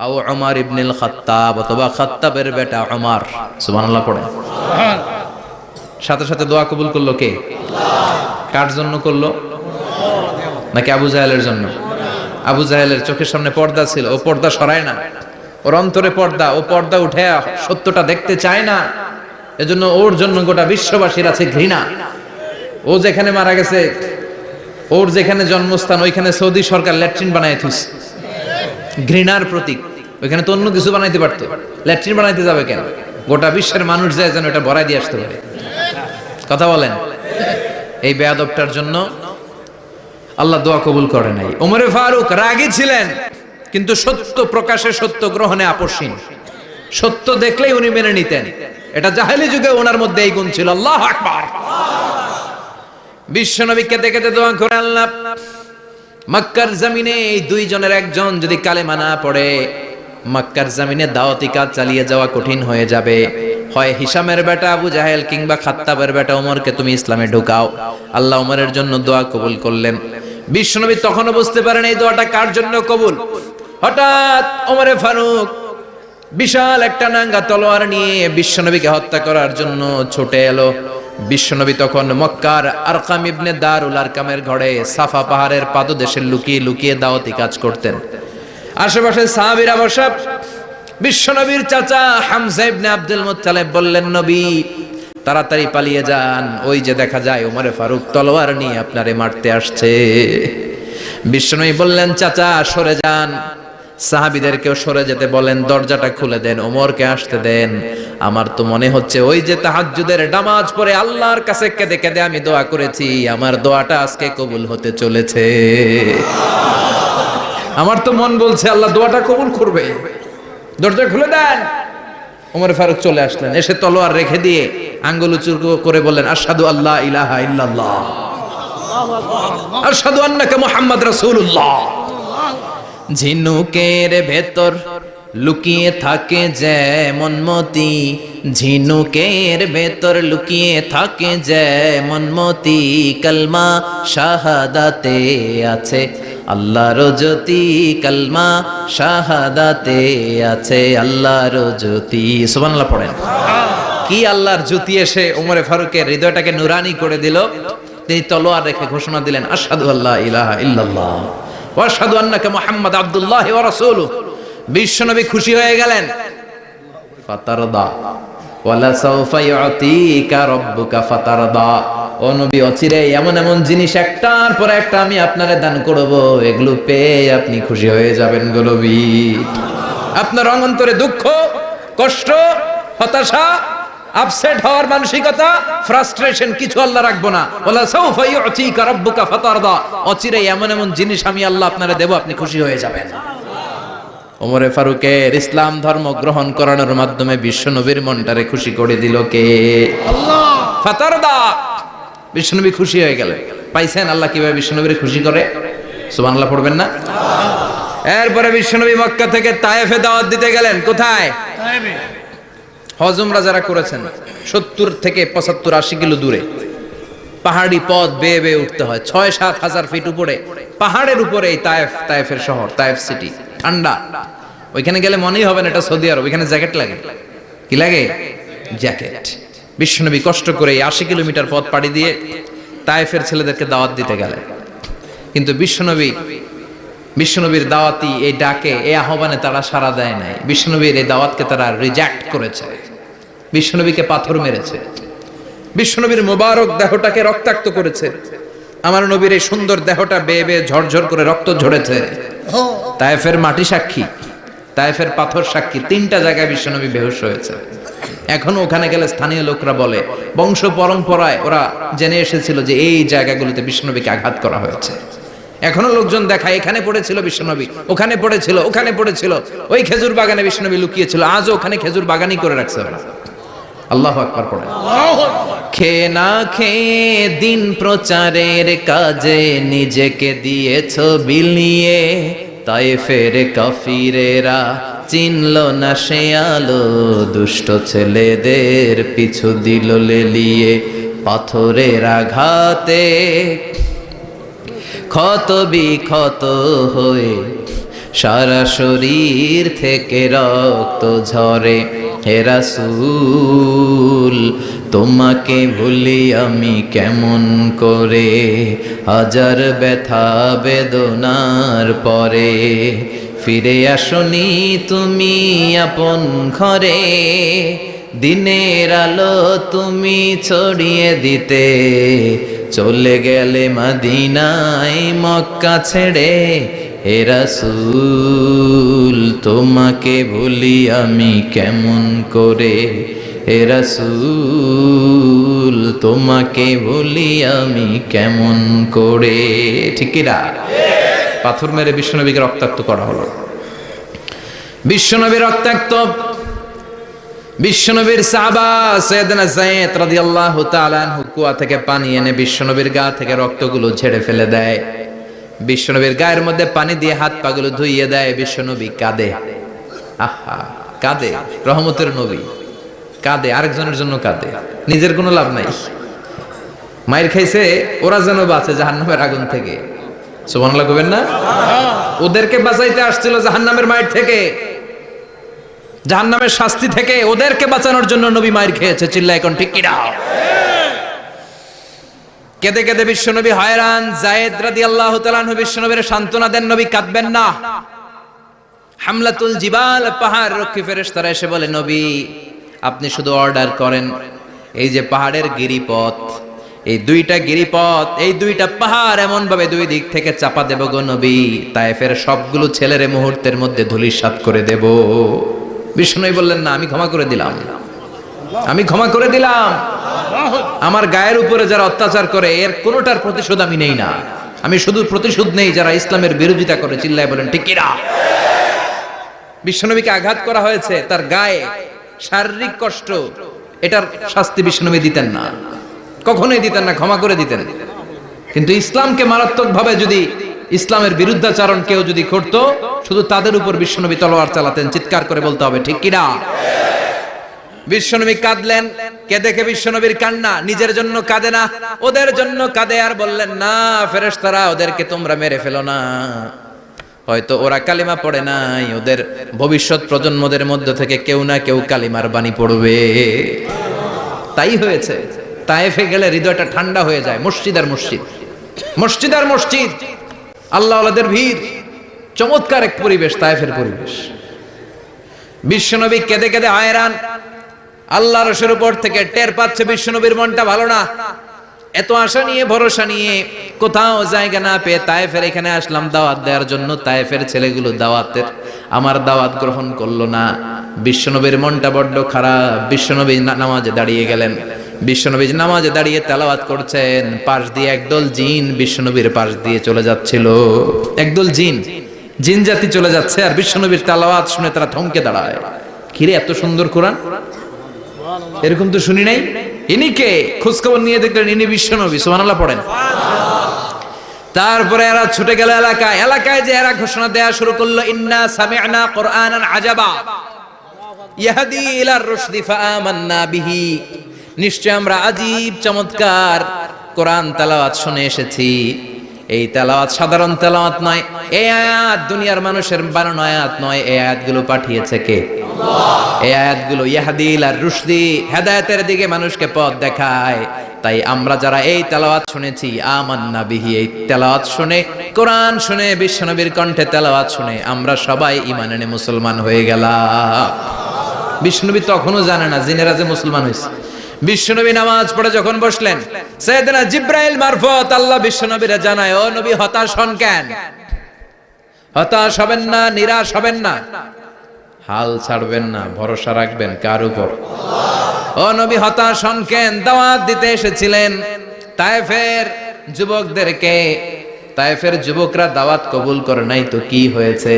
আও উমর ইবনুল খাত্তাব, অথবা খাত্তাবের বেটা উমর। সুবহানাল্লাহ পড়ে। সাথে সাথে দোয়া কবুল করলো কে? কার জন্য করলো? নাকি আবু জাহেলের জন্য? আবু জাহেলের চোখের সামনে পর্দা ছিল, ও পর্দা সরায় না। ওর অন্তরে পর্দা, ও পর্দা উঠে সত্যটা দেখতে চায় না। এজন্য ওর জন্য গোটা বিশ্ববাসীর আছে ঘৃণা। ও যেখানে মারা গেছে, ওর যেখানে জন্মস্থান, ওইখানে সৌদি সরকার ল্যাট্রিন বানায় থুইছে, ঘৃণার প্রতীক। ওইখানে তো অন্য কিছু বানাইতে পারতো, ল্যাট্রিন বানাইতে যাবে কেন? গোটা বিশ্বের মানুষ যায় যেন এটা ভরাই দিয়ে আসতে পারে। কথা বলেন। এই বেয়াদবটার জন্য আল্লাহ দোয়া কবুল করে নাই। ওমরে ফারুক রাগী ছিলেন, কিন্তু সত্য প্রকাশে, সত্য গ্রহণে আপসহীন। সত্য দেখলেই উনি মেনে নিতেন। এটা জাহেলি যুগে ওনার মধ্যে এই গুণ ছিল। আল্লাহু আকবার। বিশ্বনবীকে দেখে দোয়া করে, আল্লাহ মক্কার জমিনে এই দুইজনের একজন যদি কালেমা না পড়ে, মক্কার জমিনে দাওয়াতি কাজ চালিয়ে যাওয়া কঠিন হয়ে যাবে। হয় হিশামের বেটা আবু জাহেল কিংবা খাত্তাবের বেটা ওমরকে তুমি ইসলামে ঢুকাও। আল্লাহ ওমরের জন্য দোয়া কবুল করলেন। বিশ্বনবী তখনও বুঝতে পারেন এই দোয়াটা কার জন্য কবুল। হঠাৎ ওমরে ফারুক বিশাল একটা নাঙ্গা তলোয়ার নিয়ে বিশ্বনবীকে হত্যা করার জন্য ছুটে এলো। বিশ্বনবী তখন মক্কার আরকাম ইবনে দারুল আরকামের ঘরে সাফা পাহাড়ের পাদদেশে লুকিয়ে লুকিয়ে দাওয়াতি কাজ করতেন। আশেপাশে সাহাবীরা বসা। বিশ্বনবীর চাচা হামজা ইবনে আব্দুল মুত্তালিব বললেন, নবী তাড়াতাড়ি পালিয়ে যান, ওই যে দেখা যায় ওমরে ফারুক তলোয়ার নিয়ে আপনারে মারতে আসছে। বিশ্বনবী বললেন, চাচা সরে যান, সাহাবীদেরকেও সরে যেতে বলেন, দরজাটা খুলে দেন, ওমরকে আসতে দেন। আমার তো মনে হচ্ছে ওই যে তাহাজ্জুদের নামাজ পড়ে আল্লাহর কাছে কেঁদে কেঁদে আমি দোয়া করেছি, আমার দোয়াটা আজকে কবুল হতে চলেছে। আমার তো মন বলছে আল্লাহ দোয়াটা কবুল করবে। দরজা খুলে দেন। ওমর ফারুক চলে আসলেন, এসে তলোয়ার রেখে দিয়ে আঙ্গুল উঁচু করে বললেন, আশহাদু আল্লা ইলাহা ইল্লাল্লাহ, আশহাদু আন্নাকা মুহাম্মদ রাসূলুল্লাহ। ঝিনুকের ভেতর লুকিয়ে থাকে যেমন মতি, ঝিনুকের ভেতর লুকিয়ে থাকে যেমন মতি, কালমা শাহাদাতে আছে আল্লাহর জ্যোতি, কালমা শাহাদাতে আছে আল্লাহর জ্যোতি। সুবহানাল্লাহ পড়েন। কি আল্লাহর জ্যোতি এসে ওমরে ফারুকের হৃদয়টাকে নুরানি করে দিল। তিনি তলোয়ার রেখে ঘোষণা দিলেন, আশহাদু আল্লা ইলাহা ইল্লাল্লাহ ওয়া আশহাদু আন্নাকা মুহাম্মাদ আবদুল্লাহি ওয়া রাসূলুহু। বিশ্বনবী খুশি হয়ে গেলেন। ফাতারদা ওয়ালা সাউফা ইউতিকা রাব্বুকা ফাতারদা। ও নবী, অচিরে এমন এমন জিনিস একটার পর একটা আমি আপনারে দান করব, এগুলো পেয়ে আপনি খুশি হয়ে যাবেন গো নবী। আপনার অন্তরে দুঃখ, কষ্ট, হতাশা, আপসেট হওয়ার মানসিকতা, ফ্রাস্ট্রেশন কিছু আল্লাহ রাখবো না। ওয়ালা সাউফা ইউতিকা রাব্বুকা ফাতারদা। অচিরে এমন এমন জিনিস আমি আল্লাহ আপনারে দেব, আপনি খুশি হয়ে যাবেন। ওমরে ফারুকের ইসলাম ধর্ম গ্রহণ করানোর মাধ্যমে বিশ্বনবীর মনটারে খুশি করে দিল কে? আল্লাহ। ফাতারদা। বিশ্বনবী খুশি হয়ে গেলেন। পাইছেন আল্লাহ কিভাবে বিশ্বনবীরে খুশি করে? সুবহানাল্লাহ পড়বেন না? এরপরে বিশ্বনবী মক্কা থেকে তায়েফে দাওয়াত দিতে গেলেন। কোথায়? তায়েফে। হজ উমরা যারা করেছেন 70 থেকে 75 80 কিলো দূরে পাহাড়ি পথ বেয়ে বেয়ে উঠতে হয়। 6-7 হাজার ফিট উপরে পাহাড়ের উপরে এই তায়েফ, তায়েফের শহর, তায়েফ সিটি। ঠান্ডা। ওইখানে গেলে মনেই হবে না এটা সৌদি আরব। ওইখানে জ্যাকেট লাগে। কি লাগে? জ্যাকেট। বিশ্বনবী কষ্ট করে 80 কিলোমিটার পথ পাড়ি দিয়ে তায়েফের ছেলেদেরকে দাওয়াত দিতে গেলেন। কিন্তু বিশ্বনবীর দাওয়াতি এই ডাকে, এই আহ্বানে তারা সাড়া দেয় নাই। বিশ্বনবীর এই দাওয়াতকে তারা রিজেক্ট করেছে। বিশ্বনবীকে পাথর মেরেছে। বিশ্বনবীর মোবারক দেহটাকে রক্তাক্ত করেছে। আমার নবীর এই সুন্দর দেহটা বেয়ে বেয়ে ঝরঝর করে রক্ত ঝরেছে। তায়েফের মাটি সাক্ষী, তায়েফের পাথর সাক্ষী। 3টা জায়গায় বিশ্বনবী বেহুশ হয়েছে। এখন ওখানে গেলে স্থানীয় লোকরা বলে, বংশ পরম্পরায় ওরা জেনে এসেছিল যে এই জায়গাগুলোতে বিশ্বনবীকে আঘাত করা হয়েছে। এখনো লোকজন দেখায়, এখানে পড়েছিল বিশ্বনবী, ওখানে পড়েছিল, ওখানে পড়েছিল, ওই খেজুর বাগানে বিশ্বনবী লুকিয়েছিল, আজও ওখানে খেজুর বাগানই করে রাখছে ওরা। আল্লাহু আকবার পড়েন। খেয়ে না খেয়ে দিন প্রচারের কাজে নিজেকে দিয়েছ বিলিয়ে, তায়েফের কাফিরেরা চিনল না সে আলো, দুষ্ট ছেলেদের পিছু দিল লেলিয়ে। পাথরের আঘাতে ক্ষত বিক্ষত হয়ে সারা শরীর থেকে রক্ত ঝরে। হে রাসূল তোমাকে ভুলি আমি কেমন করে, হাজার ব্যথা বেদনার পরে। ফিরে আসনি তুমি আপন ঘরে, দিনের আলো তুমি ছড়িয়ে দিতে। চলে গেলে মদিনায় মক্কা ছেড়ে। হে রাসূল তোমাকে ভুলি আমি কেমন করে, হে রাসূল তোমাকে ভুলি আমি কেমন করে। ঠিক কি না? পাথর মেরে বিশ্বনবীকে রক্তাক্ত করা হলো। বিশ্বনবী রক্তাক্ত। বিশ্বনবীর সাহাবা সাইয়েদনা যায়েদ রাদিয়াল্লাহু তাআলা আনহু কুয়া থেকে পানি এনে বিশ্বনবীর গা থেকে রক্তগুলো ঝেড়ে ফেলে দেয়। বিশ্বনবীর গায়ের মধ্যে পানি দিয়ে হাত পাগুলো ধুইয়ে দেয়। বিশ্বনবী কাঁদে, আহা কাঁদে। রহমতের নবী কাঁদে, আরেকজনের জন্য কাঁদে, নিজের কোনো লাভ নাই। মায়ের খাইছে, ওরা যেন বাঁচে জাহান্নামের আগুন থেকে। সুবহানাল্লাহ কইবেন না? ওদেরকে বাঁচাইতে আসছিল জাহান্নামের মায়ের থেকে, জাহান্নামের শাস্তি থেকে। ওদেরকে বাঁচানোর জন্য নবী মায়ের খেয়েছে। চিল্লায় এখন ঠিক কি না? কেঁদে কেঁদে বিশ্বনবী হয়রান। যায়েদ রাদিয়াল্লাহু তাআলা আনহু বিশ্বনবীর সান্ত্বনা দেন, নবী কাঁদবেন না। হামলাতুল জিবাল, পাহাড় রক্ষী ফেরেশতারা এসে বলে, নবী আপনি শুধু অর্ডার করেন, এই যে পাহাড়ের গিরিপথ, এই দুইটা গিরিপথ, এই দুইটা পাহাড় এমন ভাবে দুই দিক থেকে চাপা দেব গো নবী, তায়েফের সবগুলো ছেলেরে মুহূর্তের মধ্যে ধূলিসাৎ করে দেব। বিষ্ণুই বললেন, না আমি ক্ষমা করে দিলাম, আমি ক্ষমা করে দিলাম। আমার গায়ের উপরে যারা অত্যাচার করে এর কোনোটার প্রতিশোধ আমি নেই না। আমি শুধু প্রতিশোধ নেই যারা ইসলামের বিরোধিতা করে। চিল্লায় বলেন ঠিক কি না? বিশ্বনবীকে আঘাত করা হয়েছে, তার গায়ে শারীরিক কষ্ট, এটার শাস্তি বিশ্বনবী দিতেন না, কখনোই দিতেন না, ক্ষমা করে দিতেন। কিন্তু ইসলামকে মারাত্মকভাবে যদি ইসলামের বিরুদ্ধাচরণ কেউ যদি করতো, শুধু তাদের উপর বিশ্বনবী তলোয়ার চালাতেন। চিৎকার করে বলতে হবে ঠিক কি না? বিশ্বনবী কাঁদলেন। কে দেখে বিশ্বনবীর কান্না, নিজের জন্য কাঁদে না, ওদের জন্য কাঁদে। আর বললেন, না ফেরেশতারা ওদেরকে তোমরা মেরে ফেলো না, হয়তো ওরা কালিমা পড়ে নাই, ওদের ভবিষ্যৎ প্রজন্মদের মধ্যে থেকে কেউ না কেউ কালিমার বাণী পড়বে। তাই হয়েছে। তায়েফে গেলে হৃদয়টা ঠান্ডা হয়ে যায়। মসজিদ আর মসজিদ, মসজিদ আর মসজিদ, আল্লাহওয়ালাদের ভিড়, চমৎকার এক পরিবেশ তায়েফের পরিবেশ। বিশ্বনবী কেঁদে কেঁদে হয়রান। আল্লাহ রসুলের উপর থেকে টের পাচ্ছে বিশ্বনবীর মনটা ভালো না। এত আশা নিয়ে ভরসা নিয়ে কোথাও জায়গা না পেয়ে তায়েফের এখানে আসলাম দাওয়াত দেওয়ার জন্য। তায়েফের ছেলেগুলো দাওয়াতের আমার দাওয়াত গ্রহণ করলো না। বিশ্বনবীর মনটা বড্ড খারাপ। বিশ্বনবী নামাজে দাঁড়িয়ে গেলেন। বিশ্বনবী নামাজে দাঁড়িয়ে তেলাওয়াত করছেন, পাশ দিয়ে একদল জিন বিশ্বনবীর পাশ দিয়ে চলে যাচ্ছিল। একদল জিন, জিন জাতি চলে যাচ্ছে, আর বিশ্বনবীর তেলাওয়াত শুনে তারা থমকে দাঁড়ায়। কিরে এত সুন্দর কোরআন, এরকম তো শুনি নাই। ইনি কে? খোঁজখবর নিয়ে দেখলেন ইনি বিশ্বনবী। সুবহানাল্লাহ পড়েন। তারপরে এরা ছুটে গেল এলাকায়। এলাকায় যে এরা ঘোষণা দেয়া শুরু করলো, ইন্না সামি'না কুরআনান আজাবা ইয়াহদি ইলার রুশদি ফাআমান্না বিহি। নিশ্চয় আমরা আজীব চমৎকার কোরআন তেলাওয়াত শুনে এসেছি। এই তেলাওয়াত সাধারণ তেলাওয়াত নয়, এই আয়াত দুনিয়ার মানুষের বানানো আয়াত নয়। এই আয়াতগুলো পাঠিয়েছে কে? আল্লাহ। এই আয়াতগুলো ইয়াহদি ইলার রুশদি, হেদায়েতের দিকে মানুষকে পথ দেখায়। তাই আমরা যারা এই তেলাওয়াত শুনেছি, আমান্না বিহি, এই তেলাওয়াত শুনে, কোরআন শুনে, বিশ্বনবীর কণ্ঠে তেলাওয়াত শুনে আমরা সবাই ঈমান এনে মুসলমান হয়ে গেলাম। বিশ্বনবী তখনও জানে না জিনেরা যে মুসলমান হয়েছে। বিশ্বনবী নামাজ পড়ে যখন বসলেন, সাইয়েদনা জিব্রাইল মারফত আল্লাহ বিশ্বনবীরে জানায়, ও নবী হতাশ হন কেন? হতাশ হবেন না, নিরাশ হবেন না, হাল ছাড়বেন না, ভরসা রাখবেন কার উপর? ও নবী হতাশ হন কেন? দাওয়াত দিতে এসেছিলেন তায়েফের যুবকদেরকে। তায়েফের যুবকরা দাওয়াত কবুল করে নাই তো কি হয়েছে?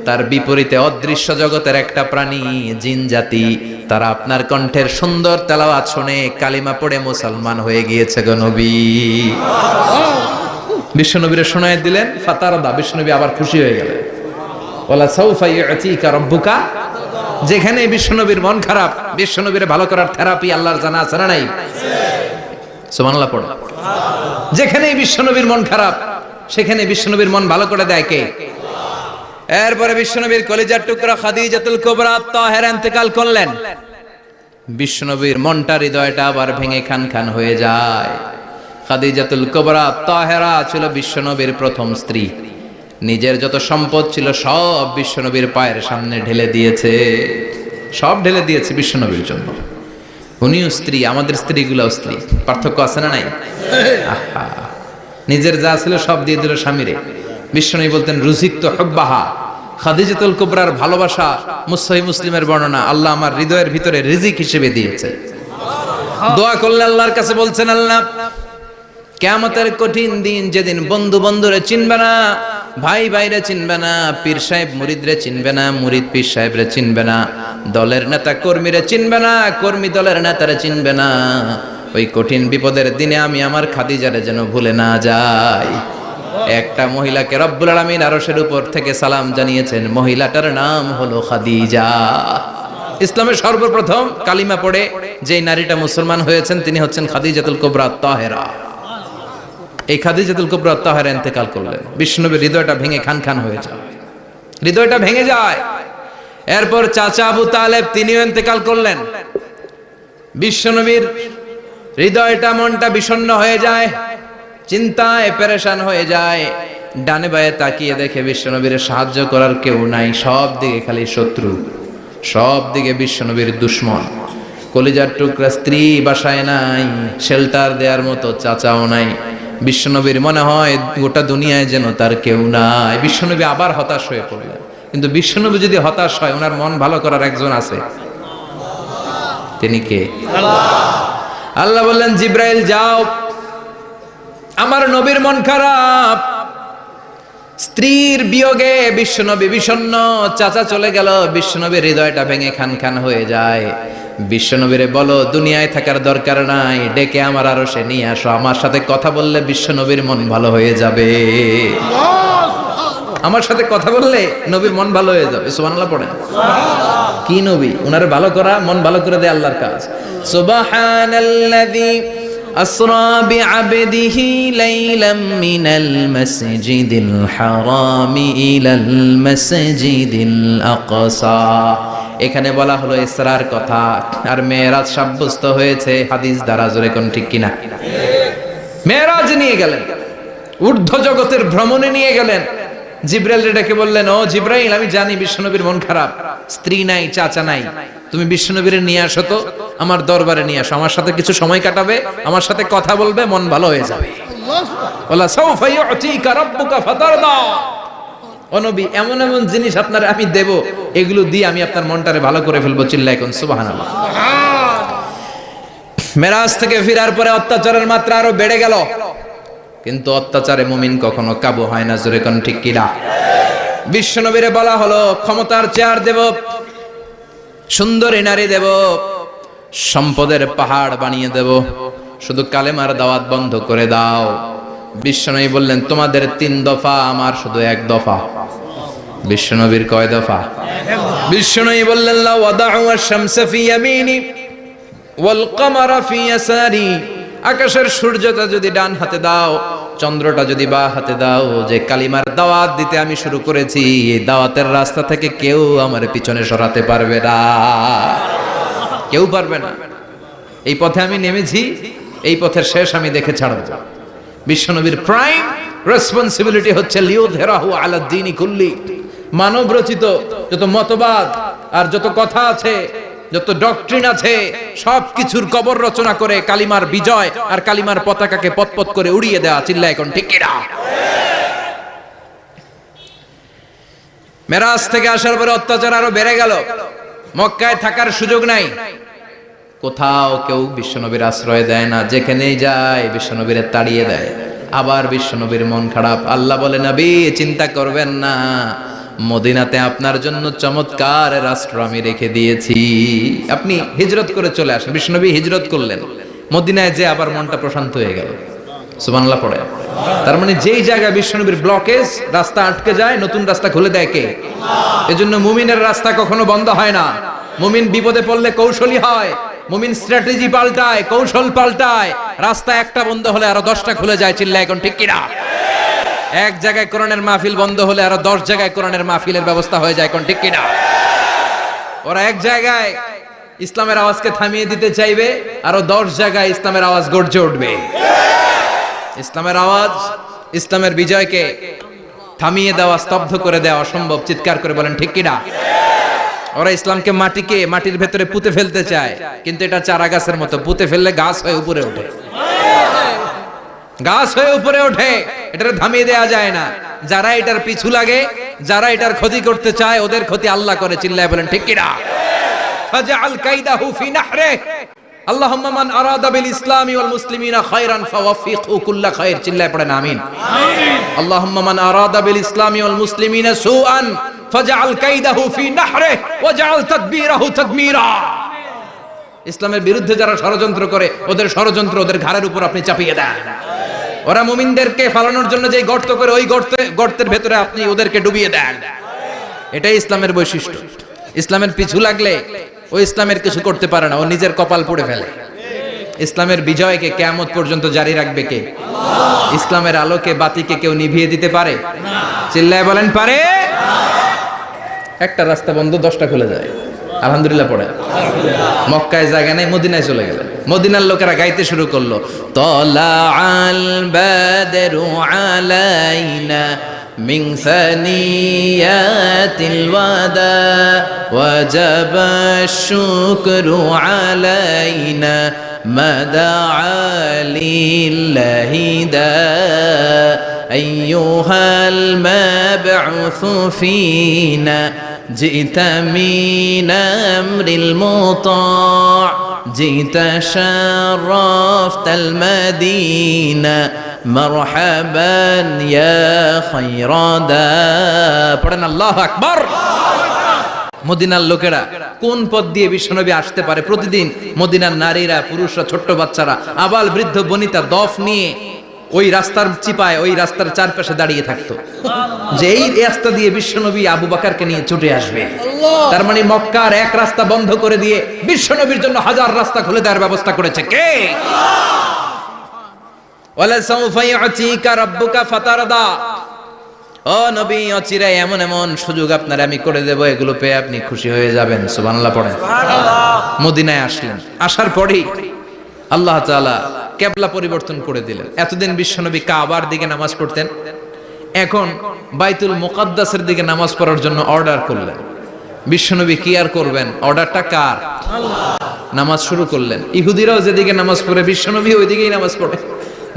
তার বিপরীতে অদৃশ্য জগতের একটা প্রাণী, জিন জাতি, তারা আপনার কণ্ঠের সুন্দর তেলাওয়াত শুনে কালিমা পড়ে মুসলমান হয়ে গিয়েছে গো নবী। বিশ্বনবীরে শোনায় দিলেন, ফাতারদা, বিশ্বনবী আবার খুশি হয়ে গেলেন। ওয়ালা সাউফা ইউতিকা রাব্বুকা, যেখানে বিশ্বনবীর মন খারাপ, বিশ্বনবীরে ভালো করার থেরাপি আল্লাহর জানা আছে না নাই? সুবহানাল্লাহ পড়ো। যেখানে বিশ্বনবীর মন খারাপ, সেখানে বিশ্বনবীর মন ভালো করে দেয় কে? এরপরে বিশ্বনবীর কলিজার টুকরা খাদিজাতুল কুবরা তাহেরা ইন্তেকাল করলেন। বিশ্বনবীর মনটা, হৃদয়টা আবার ভেঙে খান খান হয়ে যায়। খাদিজাতুল কুবরা তাহেরা ছিল বিশ্বনবীর প্রথম স্ত্রী। নিজের যত সম্পদ ছিল সব বিশ্বনবীর পায়ের সামনে ঢেলে দিয়েছে, সব ঢেলে দিয়েছে বিশ্বনবীর জন্য। উনিও স্ত্রী, আমাদের স্ত্রীগুলোও স্ত্রী, পার্থক্য আছে না নাই? আহা, নিজের যা ছিল সব দিয়ে দিল স্বামীরে। বিশ্বনবী বলতেন রুজিকতু হুব্বাহা, খাদিজাতুল কুবরার ভালোবাসা সহিহ মুসলিমের বর্ণনা, আল্লাহ আমার হৃদয়ের ভিতরে রিজিক হিসেবে দিয়েছে। দোয়া করলে আল্লাহর কাছে বলছেন, আল্লাহ কিয়ামতের কঠিন দিন, যেদিন বন্ধু বন্ধুরে চিনবে না, ভাই ভাইরে চিনবে না, পীর সাহেব মুরিদরে চিনবে না, মুরিদ পীর সাহেবরে চিনবে না, দলের নেতা কর্মীরে চিনবে না, কর্মী দলের নেতারে চিনবে না, ওই কঠিন বিপদের দিনে আমি আমার খাদিজারে যেন ভুলে না যাই। একটা মহিলাকে রব্বুল আলামিন আরশের উপর থেকে সালাম জানিয়েছেন, মহিলাটার নাম হলো খাদিজা। ইসলামের সর্বপ্রথম কালিমা পড়ে যে নারীটা মুসলমান হয়েছেন তিনি হচ্ছেন খাদিজাতুল কুবরা তাহেরা। এই খাদিজাতুল কুবরা তাহেরা ইন্তেকাল করলেন। বিশ্বনবীর হৃদয়টা ভেঙে খান খান হয়ে যায়, হৃদয়টা ভেঙে যায়। এরপর চাচা আবু তালেব তিনিও ইন্তেকাল করলেন। বিশ্বনবীর হৃদয়টা, মনটা বিষণ্ণ হয়ে যায়, চিন্তায় পেরেশান হয়ে যায়। ডানে বায়ে তাকিয়ে দেখে বিশ্বনবীর সাহায্য করার কেউ নাই, সব দিকে খালি শত্রু, সব দিকে বিশ্বনবীর দুশ্মন। কলিজার টুকরা স্ত্রী বাসায় নাই, শেল্টার দেওয়ার মতো চাচাও নাই। বিশ্বনবীর মনে হয় গোটা দুনিয়ায় যেন তার কেউ নাই। বিশ্বনবী আবার হতাশ হয়ে পড়লেন। কিন্তু বিশ্বনবী যদি হতাশ হয়, ওনার মন ভালো করার একজন আছে, তিনি কে? আল্লাহ বললেন, জিব্রাইল যাও, আমার নবীর মন খারাপ, স্ত্রীর বিয়োগে বিশ্বনবী বিষণ্ণ, চাচা চলে গেল, বিশ্বনবীর হৃদয়টা ভেঙে খান খান হয়ে যায়। বিশ্বনবীরে বলো দুনিয়ায় থাকার দরকার নাই, ডেকে আমার আরশে নিয়ে আসো, আমার সাথে কথা বললে বিশ্বনবীর মন ভালো হয়ে যাবে। আমার সাথে কথা বললে নবীর মন ভালো হয়ে যাবে। সুবহানাল্লাহ পড়েন। কি নবী? উনারে ভালো করা, মন ভালো করে দেয় আল্লাহর কাজ। সুবহানাল্লাযী আসরা বিআবদিহি লাইলাম মিনাল মাসজিদিল হারামি ইলাল মাসজিদিল আকসা। এখানে বলা হলো ইসরার কথা, আর মেরাজ সাব্যস্ত হয়েছে হাদিস দ্বারা। জোরে কোন ঠিক কিনা? মেরাজ নিয়ে গেলেন, ঊর্ধ্ব জগতের ভ্রমণে নিয়ে গেলেন। জিব্রাইল ডেকে বললেন, ও জিব্রাইল, আমি জানি বিশ্বনবীর মন খারাপ, স্ত্রী নাই, চাচা নাই, তুমি বিশ্বনবীর নিয়ে আসো তো, আমার দরবারে নিয়ে আসো, আমার সাথে কিছু সময় কাটাবে, আমার সাথে কথা বলবে, মন ভালো হয়ে যাবে। ওয়ালা সাউফা ইউতিকা রাব্বুকা ফাতারদা। ও নবী, এমন এমন জিনিস আপনার আমি দেব, এগুলো দিয়ে আমি আপনার মনটারে ভালো করে ফেলবো। চিল্লায় কোন সুবহানাল্লাহ। মেরাজ থেকে ফিরার পরে অত্যাচারের মাত্রা আরো বেড়ে গেল, কিন্তু অত্যাচারে মুমিন কখনো কাবু হয় না। জোরে কোন ঠিক কিনা? বিশ্বনবীরে বলা হলো, ক্ষমতার চেয়ার দেব, সুন্দরী নারী দেব, সম্পদের পাহাড় বানিয়ে দেব, শুধু কালেমার দাওয়াত বন্ধ করে দাও। বিশ্বনবী বললেন, তোমাদের 3 দফা, আমার শুধু 1 দফা। বিশ্বনবীর কয় দফা? বিশ্বনবী বললেন, লা ওয়াদাউ আশ-শামসা ফি ইয়ামিনি ওয়াল কামারা ফি ইয়াসারি। আকাশের সূর্যটা যদি ডান হাতে দাও, চন্দ্রটা যদি বা হাতে দাও, যে কালিমার দাওয়াত দিতে আমি শুরু করেছি, এই দাওয়াতের রাস্তা থেকে কেউ আমার পিছনে সরাতে পারবে না, কেউ পারবে না। এই পথে আমি নেমেছি, এই পথের শেষ আমি দেখে ছাড়ব। বিশ্বনবীর প্রাইম রেসপন্সিবিলিটি হচ্ছে লিউযহিরাহু আলা দ্বীনি কুল্লি। মানব রচিত যত মতবাদ আর যত কথা আছে, যত ডক্ট্রিন আছে, সবকিছুর কবর রচনা করে কালিমার বিজয় আর কালিমার পতাকাকে পতপত করে উড়িয়ে দেওয়া। চিল্লায় এখন ঠিক কিনা? মেরাজ থেকে আসার পরে অত্যাচার আরো বেড়ে গেল, মক্কায় থাকার সুযোগ নাই, কোথাও কেউ বিশ্বনবীর আশ্রয় দেয় না, যেখানেই যায় বিশ্বনবীরে তাড়িয়ে দেয়। আবার বিশ্বনবীর মন খারাপ। আল্লাহ বলে, নবী চিন্তা করবেন না, মদিনাতে আপনার জন্য চমৎকার রাষ্ট্র আমি রেখে দিয়েছি, আপনি হিজরত করে চলে আসেন। বিশ্বনবী হিজরত করলেন, মদিনায় যে আবার মনটা প্রশান্ত হয়ে গেল। সুবহানাল্লাহ পড়ে। তার মানে যেই জায়গায় বিশ্বনবীর ব্লকেজ, রাস্তা আটকে যায়, নতুন রাস্তা খুলে দেয় কে? এজন্য মুমিনের রাস্তা কখনো বন্ধ হয় না। মুমিন বিপদে পড়লে কৌশলী হয়, মুমিন স্ট্র্যাটেজি পাল্টায়, কৌশল পাল্টায়। রাস্তা একটা বন্ধ হলে আরো 10টা খুলে যায়। চিল্লায় এখন ঠিক কিনা? এক জায়গায় কোরআনের মাহফিল বন্ধ হলে আরো 10 জায়গায় কোরআনের মাহফিলের ব্যবস্থা হয়ে যায়। কোন ঠিক কিনা? ওরা এক জায়গায় ইসলামের আওয়াজকে থামিয়ে দিতে চাইবে, আরো 10 জায়গায় ইসলামের আওয়াজ গর্জে উঠবে। ইসলামের আওয়াজ, ইসলামের বিজয়কে থামিয়ে দেওয়া, স্তব্ধ করে দেওয়া অসম্ভব। চিৎকার করে বলেন ঠিক কিনা? ওরা ইসলামকে মাটির ভেতরে পুঁতে ফেলতে চায়, কিন্তু এটা চারা গাছের মতো, পুঁতে ফেললে গাছ হয়ে উপরে ওঠে, গাছ হয়ে উপরে ওঠে। এটারে থামিয়ে দেওয়া যায় না। যারা এটার পিছু লাগে, যারা এটার ক্ষতি করতে চায়, ওদের ক্ষতি আল্লাহ করে। চিল্লায় বলেন ঠিক কিনা? ফাজআল কাইদাহু ফি নাহরে। আল্লাহুম্মা মান আরাদা বিল ইসলামি ওয়াল মুসলিমিনা খায়রান ফাওয়াফিকহু কুল্লা খায়র। চিল্লায় পড়েন আমিন। আমিন। আল্লাহুম্মা মান আরাদা বিল ইসলামি ওয়াল মুসলিমিনা সুআন ফাজআল কাইদাহু ফি নাহরে ওয়াজআল তাদবীরাহু তাদমীরা। ইসলামের বিরুদ্ধে যারা ষড়যন্ত্র করে, ওদের ষড়যন্ত্র ওদের ঘাড়ের উপর আপনি চাপিয়ে দেন। ওরা মুমিনদেরকে ফালানোর জন্য যে গর্ত করে, ওই গর্তের ভেতরে আপনি ওদেরকে ডুবিয়ে দেন। এটাই ইসলামের বৈশিষ্ট্য। ইসলামের পিছু লাগলে ও ইসলামের কিছু করতে পারে না, ও নিজের কপাল পুড়ে ফেলে। ইসলামের বিজয়কে কিয়ামত পর্যন্ত জারি রাখবে কে? আল্লাহ। ইসলামের আলোকে বাতিকে কেউ নিভিয়ে দিতে পারে না। চিল্লায় বলেন পারে? একটা রাস্তা বন্ধ, 10টা খুলে যায়। আলহামদুলিল্লাহ পড়ে। মক্কায় জায়গা নেই, মদিনায় চলে গেলেন। মদিনার লোকেরা গাইতে শুরু করলো, তলা আল বাদরু আলাইনা মিন সানিয়াতিল ওয়াদা ওয়াজাবা শুকরু আলাইনা মাদা লিল্লাহি দা আইয়ুহাল মাবউসু ফিনা جئت من أمر المطاع جئت شرفت المدينة مرحبا يا خير دا পড়েন আল্লাহু আকবার। মদিনার লোকেরা কোন পথ দিয়ে বিশ্বনবী আসতে পারে? প্রতিদিন মদিনার নারীরা, পুরুষরা, ছোট্ট বাচ্চারা, আবাল বৃদ্ধ বনিতা দফ নিয়ে ওই রাস্তার চিপায়, ওই রাস্তার চারপাশে দাঁড়িয়ে থাকতো, যে এই রাস্তা দিয়ে বিশ্বনবী আবু বকরকে নিয়ে ছুটে আসবে। তার মানে মক্কার এক রাস্তা বন্ধ করে দিয়ে বিশ্বনবীর জন্য হাজার রাস্তা খুলে দেওয়ার ব্যবস্থা করেছে কে? ওয়ালা সাউফা ইউতিকা রাব্বুকা ফাতারদা। ও নবী, অচিরে এমন এমন সুযোগ আপনার আমি করে দেব, এগুলো পেয়ে আপনি খুশি হয়ে যাবেন। সুবহানাল্লাহ পড়েন। মদিনায় আসলেন, আসার পরেই আল্লাহ তাআলা কিবলা পরিবর্তন করে দিলেন। এতদিন বিশ্বনবী কাবার দিকে নামাজ পড়তেন, এখন বাইতুল মুকাদ্দাসের দিকে নামাজ পড়ার জন্য অর্ডার করলেন। বিশ্বনবী কি আর করবেন? অর্ডারটা কার? আল্লাহ। নামাজ শুরু করলেন। ইহুদিরাও যেদিকে নামাজ পড়ে, বিশ্বনবী ওইদিকেই নামাজ পড়ে।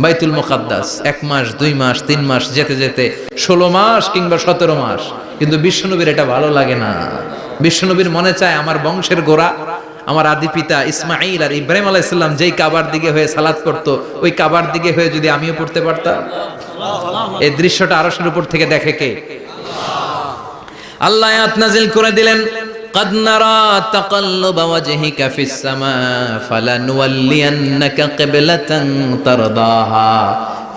বাইতুল মুকাদ্দাস 1 মাস 2 মাস 3 মাস যেতে যেতে 16 মাস কিংবা 17 মাস, কিন্তু বিশ্বনবীর এটা ভালো লাগে না। বিশ্বনবীর মনে চায় আমার বংশের গোড়া, আমার আদি পিতা ইসমাঈল আর ইব্রাহিম আলাইহিস সালাম যেই কাবার দিকে হয়ে সালাত করতো, ওই কাবার দিকে হয়ে যদি আমিও পড়তে পারতাম। এই দৃশ্যটা আরশের উপর থেকে দেখে কে? আল্লাহ আয়াত নাযিল করে দিলেন, قد نرى تقلب وجهك في السماء فلنولينك قبلة ترضاها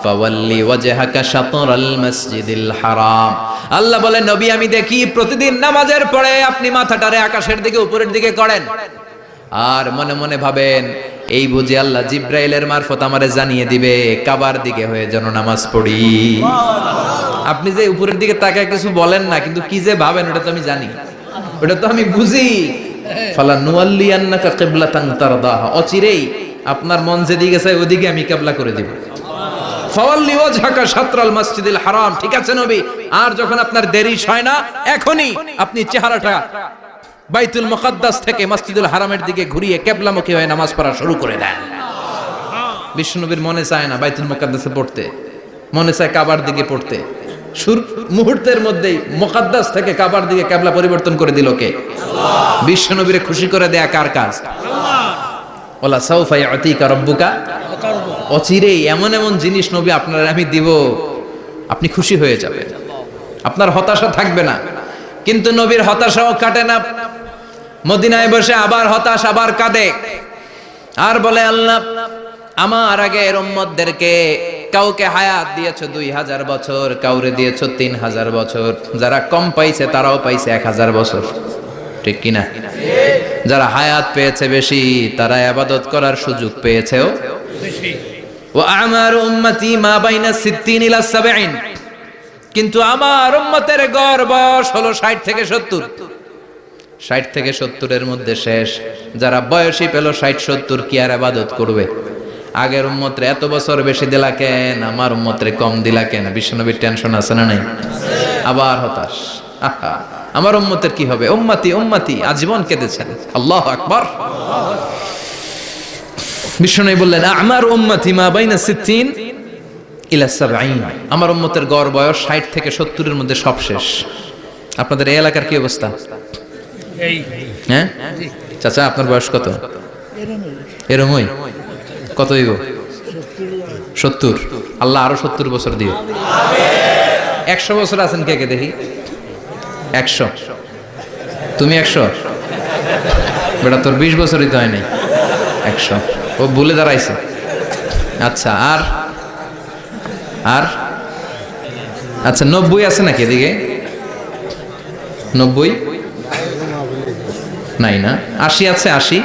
فولي وجهك شطر المسجد الحرام। আল্লাহ বলে, নবী আমি দেখি প্রতিদিন নামাজের পরে আপনি মাথাটারে আকাশের দিকে, উপরের দিকে করেন, আর মনে মনে ভাবেন এই বুঝি আল্লাহ জিব্রাইলের মারফত আমারে জানিয়ে দিবে কাবার দিকে হয়ে যেন নামাজ পড়ি। আপনি যে উপরের দিকে তাকায় কিছু বলেন না, কিন্তু কি যে ভাবেন ওটা তো আমি জানি, ওটা তো আমি বুঝি। ফালা নুয়াল্লিয়ান্নাকা কিবলাতান তারদাহা, অচিরেই আপনার মন যেদিকে চায় ওদিকে আমি কিবলা করে দেব। ফাওয়াল্লি ওয়াজহাকা শাতরাল মসজিদিল হারাম। ঠিক আছে নবী, আর যখন আপনার দেরি হয় না, এখনই আপনি চেহারাটা বাইতুল মুকাদ্দাস থেকে মসজিদুল হারামের দিকে ঘুরিয়ে কিবলামুখী হয়ে নামাজ পড়া শুরু করে দেন। বিশ্বনবীর মনে চায় না বাইতুল মুকাদ্দাসে পড়তে, মনে চায় কাবার দিকে পড়তে। মুহূর্তের মধ্যেই মুকাদ্দাস থেকে কাবার দিকে কিবলা পরিবর্তন করে দিল কে? আল্লাহ। বিশ্বনবীরে খুশি করে দেয়া কার কাজ? আল্লাহ। ওয়ালা সাউফা ইউতিকা রাব্বুকা, অচিরেই এমন এমন জিনিস নবী আপনার আমি দিব, আপনি খুশি হয়ে যাবেন, আপনার হতাশা থাকবে না। কিন্তু নবীর হতাশাও কাটে না। মদিনায় বসে আবার হতাশ, আবার কাঁদে, আর বলে আল্লাহ আমার আগের উম্মতদেরকে কাউকে হায়াত দিয়েছো 2000 বছর, কাউরে দিয়েছো 3000 বছর, যারা কম পাইছে তারাও পাইছে 1000 বছর, ঠিক কিনা? যারা হায়াত পেয়েছে বেশি তারা ইবাদত করার সুযোগ পেয়েছেও বেশি। ওয়া আমারু উম্মতি মা বাইনা 60 ইলা 70, কিন্তু আমার উম্মতের গড় বয়স হলো 60 থেকে 70। 60 থেকে 70 এর মধ্যে শেষ। যারা বয়সী পেল 60-70 কি আর ইবাদত করবে? আগের উম্মতরে এত বছর বেশি দিলা কেন, আমার উম্মতরে কম দিলা কেন? বিশ্বনবীর টেনশন আছে না নাই? আবার হতাশ, আহা আমার উম্মতের কি হবে? উম্মতি উম্মতি আজীবন কেঁদেছেন। আল্লাহু আকবার। বিশ্বনবী বললেন আমার উম্মতি মা বাইনা 60 ইলা 70, আমার উম্মতের গড় বয়স 60 থেকে 70 এর মধ্যে সব শেষ। আপনাদের এই এলাকার কি অবস্থা? হ্যাঁ চাচা, আপনার বয়স কত? এরমই। কত হইব? 70। আল্লাহ আরো 70 বছর দিও। 100 বছর আছেন কে কে দেখি? 100। তুমি 100? বেটা তোর 20 বছরই তো হয় নাই। 100 ও ভুলে দাঁড়াইছে। আচ্ছা, আর আর আচ্ছা 90 আছে নাকি এদিকে? 90 নাই না? 80 আছে? 80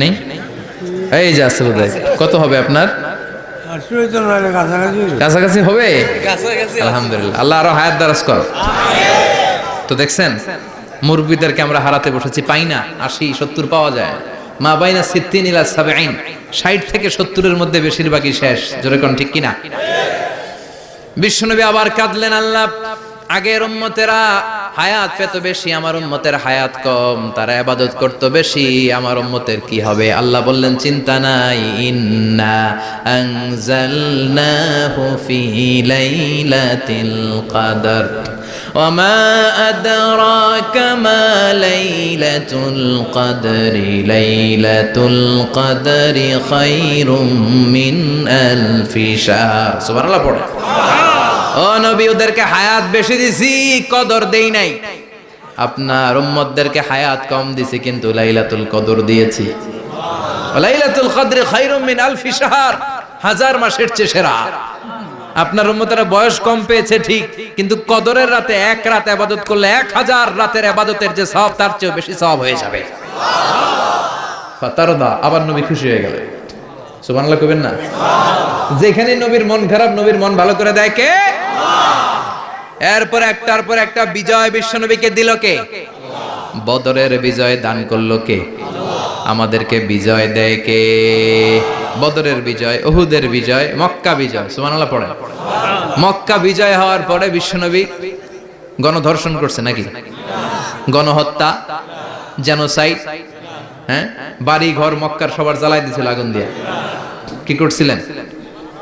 নেই? এই যে আছে বোধহয়। কত হবে আপনার? কাছাকাছি হবে। আলহামদুলিল্লাহ, আল্লাহ আরো হায়াত দারাজ কর। তো দেখছেন মুরব্বীদেরকে আমরা হারাতে বসেছি, পাই না। 80-70 পাওয়া যায়। মা বাইনা 60 ইলা 70, 60 থেকে 70 এর মধ্যে বেশিরভাগই শেষ। জোরে কোন ঠিক কিনা? বিশ্বনবী আবার কাঁদলেন, আল্লাহ আগের উম্মতেরা হায়াত পেত বেশি, আমার উম্মতের হায়াত কম, তারা ইবাদত করত বেশি, আমার উম্মতের কি হবে? আল্লাহ বললেন চিন্তা নাই, ইন্না আনজালনাহু ফি লাইলাতিল কদর ওয়া মা আদরাকা মা লাইলাতুল কদরি লাইলাতুল কদরি খায়রুম মিন আলফি শাহর। সুবহানাল্লাহ পড়ে। ও নবী, ওদেরকে হায়াত বেশি দিছি, কদর দেই নাই। আপনার উম্মতদেরকে হায়াত কম দিছি, কিন্তু লাইলাতুল কদর দিয়েছি। লাইলাতুল কদরি খায়রুম মিন আলফি শাহর, 1000 মাসের চেয়ে সেরা। আপনার উম্মতেরা বয়স কম পেয়েছে ঠিক, কিন্তু কদরের রাতে এক রাত ইবাদত করলে 1000 রাতের ইবাদতের যে সওয়াব তার চেয়ে বেশি সওয়াব হয়ে যাবে। ফাতারদা, আবার নবী খুশি হয়ে গেলেন। সুবহানাল্লাহ কইবেন না? যেখানে নবীর মন খারাপ, নবীর মন ভালো করে দেয় কে? এরপর একটার পর একটা বিজয় বিশ্বনবীকে দিল কে? বদরের বিজয় দান করলো কে? আমাদেরকে বিজয় দেয় কে? বদরের বিজয়, উহুদের বিজয়, মক্কা বিজয়। সুবহানাল্লাহ পড়ে। মক্কা বিজয় হওয়ার পরে বিশ্বনবী গণধর্ষণ করছে নাকি? গণহত্যা, জেনোসাইড, হ্যাঁ, বাড়ি ঘর মক্কার সবার জ্বালাই দিয়েছিল আগুন দিয়ে। কি করছিলেন?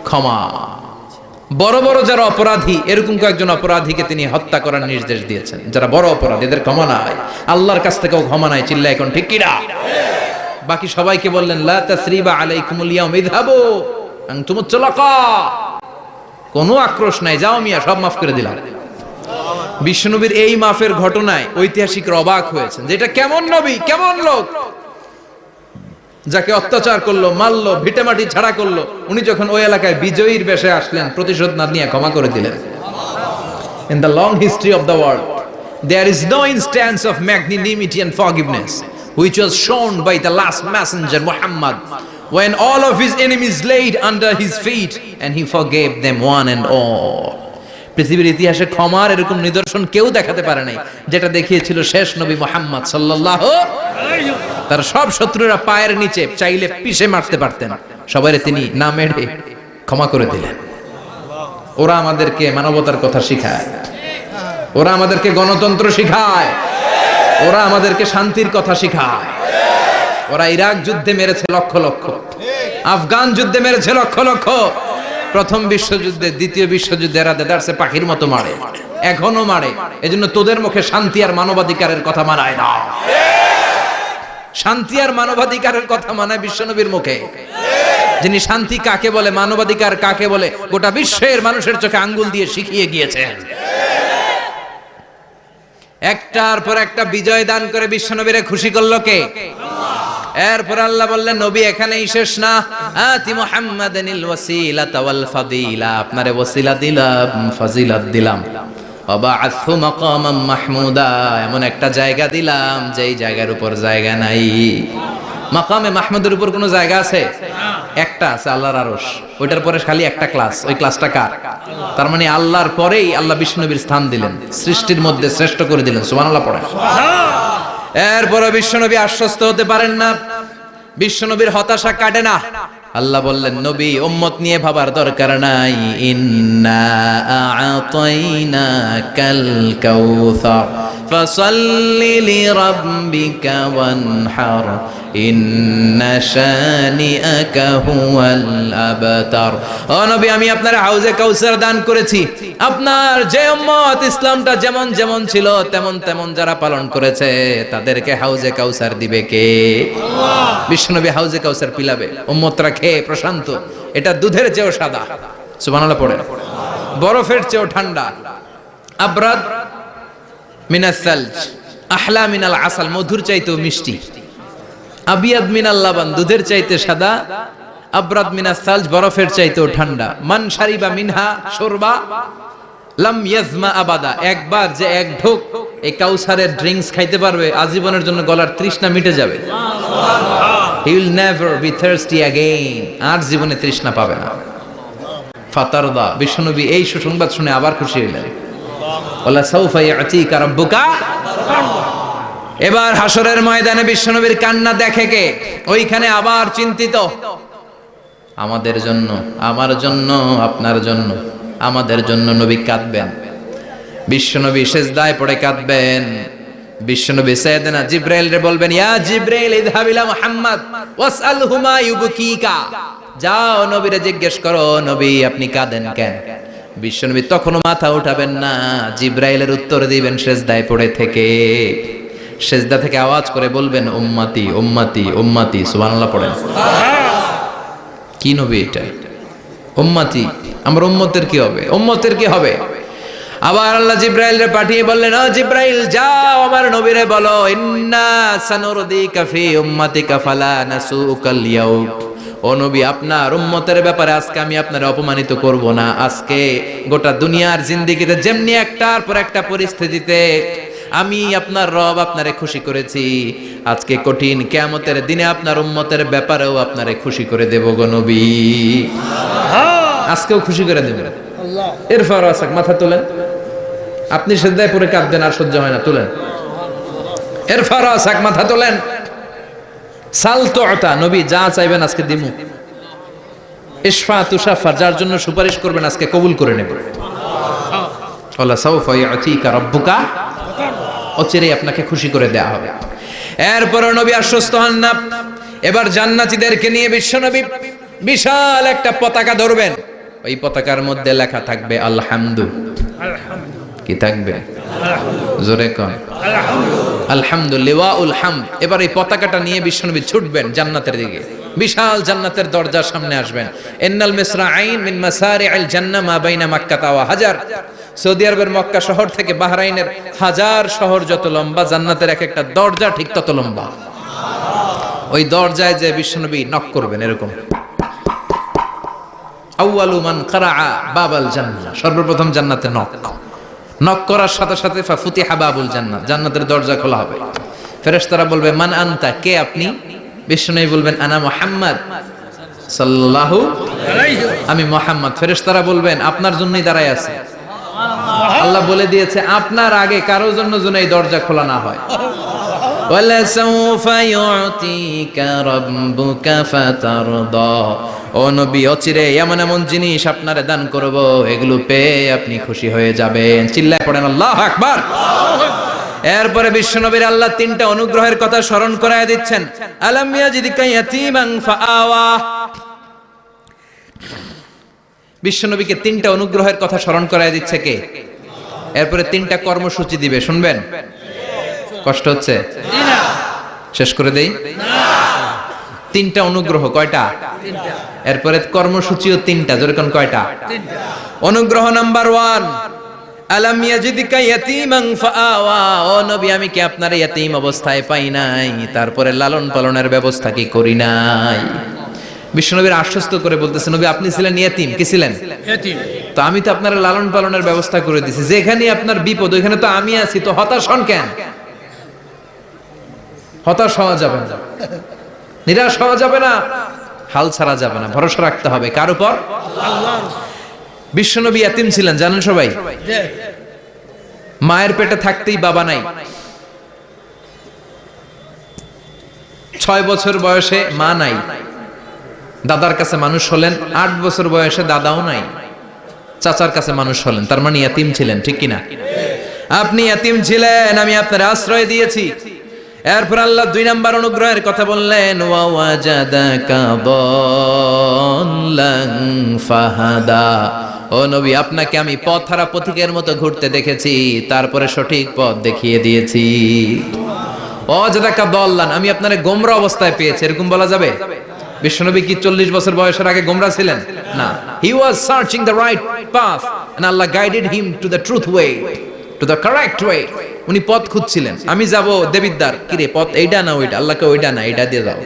ক্ষমা। বড় বড় যারা অপরাধী, এরকম কয়েকজন অপরাধীকে তিনি হত্যা করার নির্দেশ দিয়েছেন। যারা বড় অপরাধী, এদের ক্ষমা নাই, আল্লাহর কাছ থেকেও ক্ষমা নাই। চিল্লায় এখন ঠিক কিনা? বাকি সবাইকে বললেন লা তাসরিবা আলাইকুমুল ইয়াউম ইযহাবু আনতুমুত তুলাকা, কোনো আক্রোশ নাই, যাও মিয়া, সব মাফ করে দিলাম। বিশ্বনবীর এই মাফের ঘটনায় ঐতিহাসিকরা অবাক হয়েছেন যে এটা কেমন নবী, কেমন লোক, যাকে অত্যাচার করলো, মারলো, ভিটেমাটি ছাড়া করলো, উনি যখন ওই এলাকায় বিজয়ীর বেশে আসলেন, প্রতিশোধ না নিয়ে ক্ষমা করে দিলেন। In the long history of the world, there is no instance of magnanimity and forgiveness which was shown by the last messenger Muhammad, when all of his enemies laid under his feet and he forgave them one and all. পৃথিবীর ইতিহাসে ক্ষমার এরকম নিদর্শন কেউ দেখাতে পারে নাই, যেটা দেখিয়েছিল শেষ নবী মুহাম্মদ সাল্লাল্লাহু আলাইহি ওয়াসাল্লাম। তার সব শত্রুরা পায়ের নিচে চাইলে পিষে মারতে পারতেন, সবাইরে তিনি না মেরে ক্ষমা করে দিলেন। ওরা আমাদেরকে মানবতার কথা শিখায়, ওরা আমাদেরকে গণতন্ত্র শিখায়, ওরা আমাদেরকে শান্তির কথা শিখায়। ওরা ইরাক যুদ্ধে মেরেছে লক্ষ লক্ষ, আফগান যুদ্ধে মেরেছে লক্ষ লক্ষ, প্রথম বিশ্বযুদ্ধে, দ্বিতীয় বিশ্বযুদ্ধে এরা দেদারসে পাখির মতো মারে, এখনো মারে। এজন্য তোদের মুখে শান্তি আর মানবাধিকারের কথা মানায় না। শান্তি আর মানবাধিকারের কথা মানায় বিশ্বনবীর মুখে, যিনি শান্তি কাকে বলে, মানবাধিকার কাকে বলে, গোটা বিশ্বের মানুষের চোখে আঙ্গুল দিয়ে শিখিয়ে গিয়েছেন। একটার পর একটা বিজয় দান করে বিশ্বনবীরে খুশি করলো কে? এরপর আল্লাহ বললেন নবী এখানেই শেষ না, আতি মুহাম্মাদানিল ওয়াসিলাতা ওয়াল ফাদিলা, আপনারে ওয়াসিলা দিলাম, ফাজিলাত দিলাম, ওয়াবা'আথহু মাকামান মাহমুদা, এমন একটা জায়গা দিলাম যেই জায়গার উপর জায়গা নাই। মাকামে মাহমুদের উপর কোনো জায়গা আছে? একটা আছে, আল্লাহর আরশ। ওইটার পরে খালি একটা ক্লাস, ওই ক্লাসটা কার? তার মানে আল্লাহর পরেই আল্লাহ বিশ্বনবীর স্থান দিলেন, সৃষ্টির মধ্যে শ্রেষ্ঠ করে দিলেন। সুবহানাল্লাহ পড়েন। এরপরে বিশ্বনবী আশ্বস্ত হতে পারেন না, বিশ্বনবীর হতাশা কাটে না। আল্লাহ বললেন নবী উম্মত নিয়ে ভাবার দরকার নাই, ইন্না আ'তাইনাকাল কাউসার ফাসাল্লি লিরাব্বিকা ওয়ানহার ইন্না শানিআকা হুয়াল আবতার। ও নবী আমি আপনার হাউজে কাউসার দান করেছি, আপনার যে উম্মত ইসলামটা যেমন যেমন ছিল তেমন তেমন যারা পালন করেছে তাদেরকে হাউজে কাউসার দিবে কে? আল্লাহ। বিশ্বনবী হাউজে কাউসার পিলাবে, উম্মতরা খেয়ে প্রশান্ত। এটা দুধের চেয়েও সাদা, সুবহানাল্লাহ পড়ে, বরফের চেয়েও ঠান্ডা, আবরাদ মিনাস সালজ আহলা মিনাল আসাল, মধুর চাইতেও মিষ্টি, আবিয়াদ মিনাল লাবান, দুধের চাইতে সাদা, আবরাদ মিনাস সালজ, বরফের চাইতেও ঠান্ডা। মান শারিবা মিনহা শুরবা লাম ইয়াজমা আবাদা, একবার যে এক ঢোক এই কাউসারের ড্রিঙ্কস খাইতে পারবে আজীবনের জন্য গলার তৃষ্ণা মিটে যাবে। He will never be thirsty again, আর জীবনে তৃষ্ণা পাবে না। ফাতারদা, বিশ্বনবী এই সুসংবাদ শুনে আবার খুশি হলেন। ওয়ালা সাউফা ইয়াতিকা রাব্বুকা। এবার হাসরের ময়দানে বিশ্বনবীর কান্না দেখে কে? ওইখানে আবার চিন্তিত, আমাদের জন্য, আমার জন্য, আপনার জন্য, আমাদের জন্য নবী কাঁদবেন। বিশ্বনবী সিজদায় পড়ে কাঁদবেন। বিশ্বনবী সাইয়েদনা জিবরাইলরে বলবেন, ইয়া জিবরাইল ইযহাব ইলা মুহাম্মদ ওয়াসআলহু মা ইউবকিকা, যাও নবীরে জিজ্ঞেস করো নবী আপনি কাঁদেন কেন? বিশ্বনবী তখনও মাথা উঠাবেন না, জিবরাইলের উত্তর দিবেন সিজদায় পড়ে থেকে। সিজদা থেকে আওয়াজ করে বলবেন উম্মতি উম্মতি উম্মতি। সুবহানাল্লাহ পড়েন। কি নবী এটা? উম্মতি, আমার উম্মতের কি হবে? উম্মতের কি হবে? আবার আল্লাহ জিবরাইলরে পাঠিয়ে বললেন, ও জিবরাইল যাও আমার নবীরে বলো, ইন্না সানুরদিকা ফি উম্মাতিকা ফালা নাসুকাল ইয়াউম, ও নবী আপনার উম্মতের ব্যাপারে আজকে আমি আপনারে অপমানিত করব না। আজকে গোটা দুনিয়ার জিন্দেগিতে যেমনি একটার পর একটা পরিস্থিতিতে আমি আপনার রব আপনারে খুশি করেছি, আজকে কঠিন কিয়ামতের দিনে আপনার উম্মতের ব্যাপারেও আপনারে খুশি করে দেব গো নবী। আজকেও খুশি করে দেবেন। এরপর আসাক, মাথা তোলেন। আপনি সিজদায় পড়ে কাঁদবেন আর সহ্য হয় না, তুলেন। এরপর আসাক, মাথা তোলেন। সাল তুতা, নবী যা চাইবেন আজকে দিমু। ইশফা তুশাফা, যার জন্য সুপারিশ করবেন আজকে কবুল করে নেব। ওয়ালা সাউফা ইয়াতিকা রাব্বুকা, অচিরেই আপনাকে খুশি করে দেয়া হবে। এরপর নবী আশ্বস্ত হন না। এবার জান্নাতীদেরকে নিয়ে বিশ্বনবী বিশাল একটা পতাকা ধরবেন। ওই পতাকার মধ্যে লেখা থাকবে আলহামদু। কি থাকবে? জোরে কোন আলহামদুলিল্লাহ ওয়াল হামদ। এবার এই পতাকাটা নিয়ে বিশ্বনবী ছুটবেন জান্নাতের দিকে। বিশাল জান্নাতের দরজার সামনে আসবেন। ইন্নাল মিসরাঈন মিন মাসারি'আল জান্নাহ মা বাইনা মাক্কাহ ওয়া হাজার। সৌদি আরবের মক্কা শহর থেকে বাহরাইনের হাজার শহর যত লম্বা, জান্নাতের এক একটা দরজা ঠিক তত লম্বা। ওই দরজায় যে বিশ্বনবী নক করবেন এরকম, আউয়ালু মান কারাআ বাবাল জান্নাহ, সর্বপ্রথম জান্নাতে নক। নক করার সাথে সাথে ফাফুতিহা বাবুল জান্নাহ, জান্নাতের দরজা খোলা হবে। ফেরেশতারা বলবে মান আনতা, কে আপনি? বিশ্বনবী বলবেন আনা মুহাম্মদ সাল্লাল্লাহু আলাইহি, আমি মুহাম্মদ। ফেরেশতারা বলবেন আপনার জন্যই দাঁড়ায় আছি। আল্লাহ বলে দিয়েছে আপনার আগে কারোর জন্য যেন এই দরজা খোলা না হয়। ওয়ালা সাউফা ইউতিকা রাব্বুকা ফাতারদা, ও নবী অচিরে এমন এমন জিনিস আপনারে দান করব, এগুলো পেয়ে আপনি খুশি হয়ে যাবেন। চিল্লায় পড়েন আল্লাহু আকবার। এরপরে বিশ্বনবীর আল্লাহ তিনটা অনুগ্রহের কথা স্মরণ করায় দিচ্ছেন। আলাম ইয়াজিদকা ইয়াতীমান ফাআওয়া, বিশ্বনবীকে তিনটা অনুগ্রহের কথা স্মরণ করায় দিচ্ছে কে? এরপরে তিনটা কর্মসূচি দিবে, শুনবেন? কষ্ট হচ্ছে? শেষ করে দেই। তিনটা অনুগ্রহ, কয়টা? এরপরে কর্মসূচিও তিনটা, যেরকম কয়টা? অনুগ্রহ নাম্বার 1, আলাম ইয়াজিদিকা ইয়াতীমান ফাআওয়া, ও নবী আমি কি আপনার ইয়াতীম অবস্থায় পাই নাই, তারপরে লালন পালনের ব্যবস্থা কি করি নাই? বিশ্বনবীর আশ্বস্ত করে বলতেছে, নবী আপনি ছিলেন ইয়াতীম, কি ছিলেন? ইয়াতীম। তো আমি তো আপনার লালন পালনের ব্যবস্থা করে দিছি, যেখানে আপনার বিপদ ওইখানে তো আমি আছি, তো হতাশ হন কেন? হতাশ হওয়া যাবে না, নিরাশ হওয়া যাবে না, হাল ছাড়া যাবে না, ভরসা রাখতে হবে কার উপর? আল্লাহর। বিশ্বনবী ইয়াতীম ছিলেন জানেন সবাই। জি। মায়ের পেটে থাকতেই বাবা নাই, 6 বছর বয়সে মা নাই, দাদার কাছে মানুষ হলেন, 8 বছর বয়সে দাদাও নাই, চাচার কাছে মানুষ হলেন, তার মানে ইয়াতীম ছিলেন, ঠিক কিনা? আপনি ইয়াতীম ছিলেন, আমি আপনার আশ্রয় দিয়েছি। এরপর আল্লাহ 2 নাম্বার অনুগ্রহের কথা বললেন, ওয়া ওয়াজাদাকা দাল্লান ফাহাদা, ও নবী আপনাকে আমি পথহারা পথিকের মতো ঘুরতে দেখেছি, তারপরে সঠিক পথ দেখিয়ে দিয়েছি। ওয়াজাদাকা দাল্লান, আমি আপনারে গোমরা অবস্থায় পেয়েছি, এরকম বলা যাবে? বিশ্বনবী কি 40 বছর বয়সের আগে গোমরা ছিলেন? না, he was searching the right path and Allah guided him to the truth way, to the correct way. উনি পথ খুঁজছিলেন, আমি যাব দেবিদ্দার, কি রে পথ এইটা না ওইটা? আল্লাহকে ওইটা না এইটা দিয়ে যাও,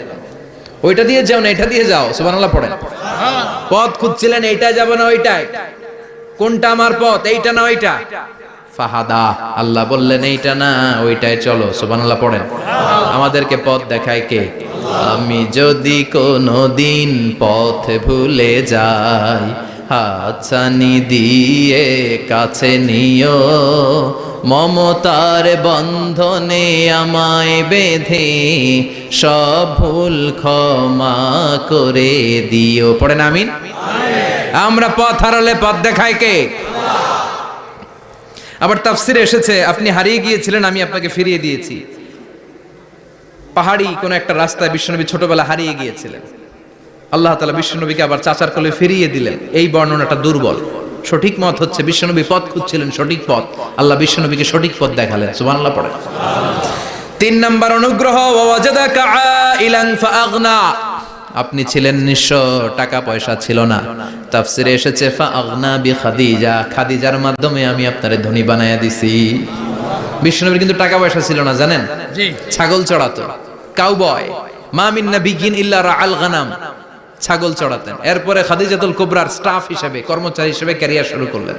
ওইটা দিয়ে যাও না এটা দিয়ে যাও, সুবহানাল্লাহ পড়েন। পথ খুঁজছিলেন, এইটা যাব না ওইটাই, কোনটা আমার পথ, এইটা না ওইটা? ফাহাদা, আল্লাহ বললেন এইটা না ওইটাই চলো, সুবহানাল্লাহ পড়েন। আমাদেরকে পথ দেখায় কে? আমি যদি কোনদিন পথ ভুলে যাই, হাতছানি দিয়ে কাছে নিও, মমতার বন্ধনে আমায় বেঁধে সব ভুল ক্ষমা করে দিও, পড়েন আমিন। আমরা পথ হারালে পথ দেখায় কে? আবার তাফসিরে এসেছে, আপনি হারিয়ে গিয়েছিলেন, আমি আপনাকে ফিরিয়ে দিয়েছি। পাহাড়ি কোন একটা রাস্তায় বিশ্বনবী ছোটবেলা হারিয়ে গিয়েছিলেন, আল্লাহ তাআলা বিশ্বনবীকে আবার চাচার কোলে ফিরিয়ে দিলেন। এই বর্ণনাটা দুর্বল, সঠিক মত হচ্ছে বিশ্বনবী পথ খুঁজছিলেন, সঠিক পথ, আল্লাহ বিশ্বনবীকে সঠিক পথ দেখালেন, সুবহানাল্লাহ পড়েন। 3 নাম্বার অনুগ্রহ, ওয়াজাদাকা আইলান ফাআগনা, আপনি ছিলেন নিঃস্ব, টাকা পয়সা ছিল না। তাফসিরে এসেছে ফাআগনা বিখাদিজা, খাদিজার মাধ্যমে আমি আপনারে ধনী বানায়া দিছি। বিশ্বনবীর কিন্তু টাকা পয়সা ছিল না জানেন, জি। ছাগল চড়াতো, কাউবয়, মা মিন নাবিয়্যিন ইল্লা রাআল গানাম, ছাগল চড়াতেন। এরপরে খাদিজাতুল কুবরার স্টাফ হিসেবে, কর্মচারী হিসেবে ক্যারিয়ার শুরু করলেন।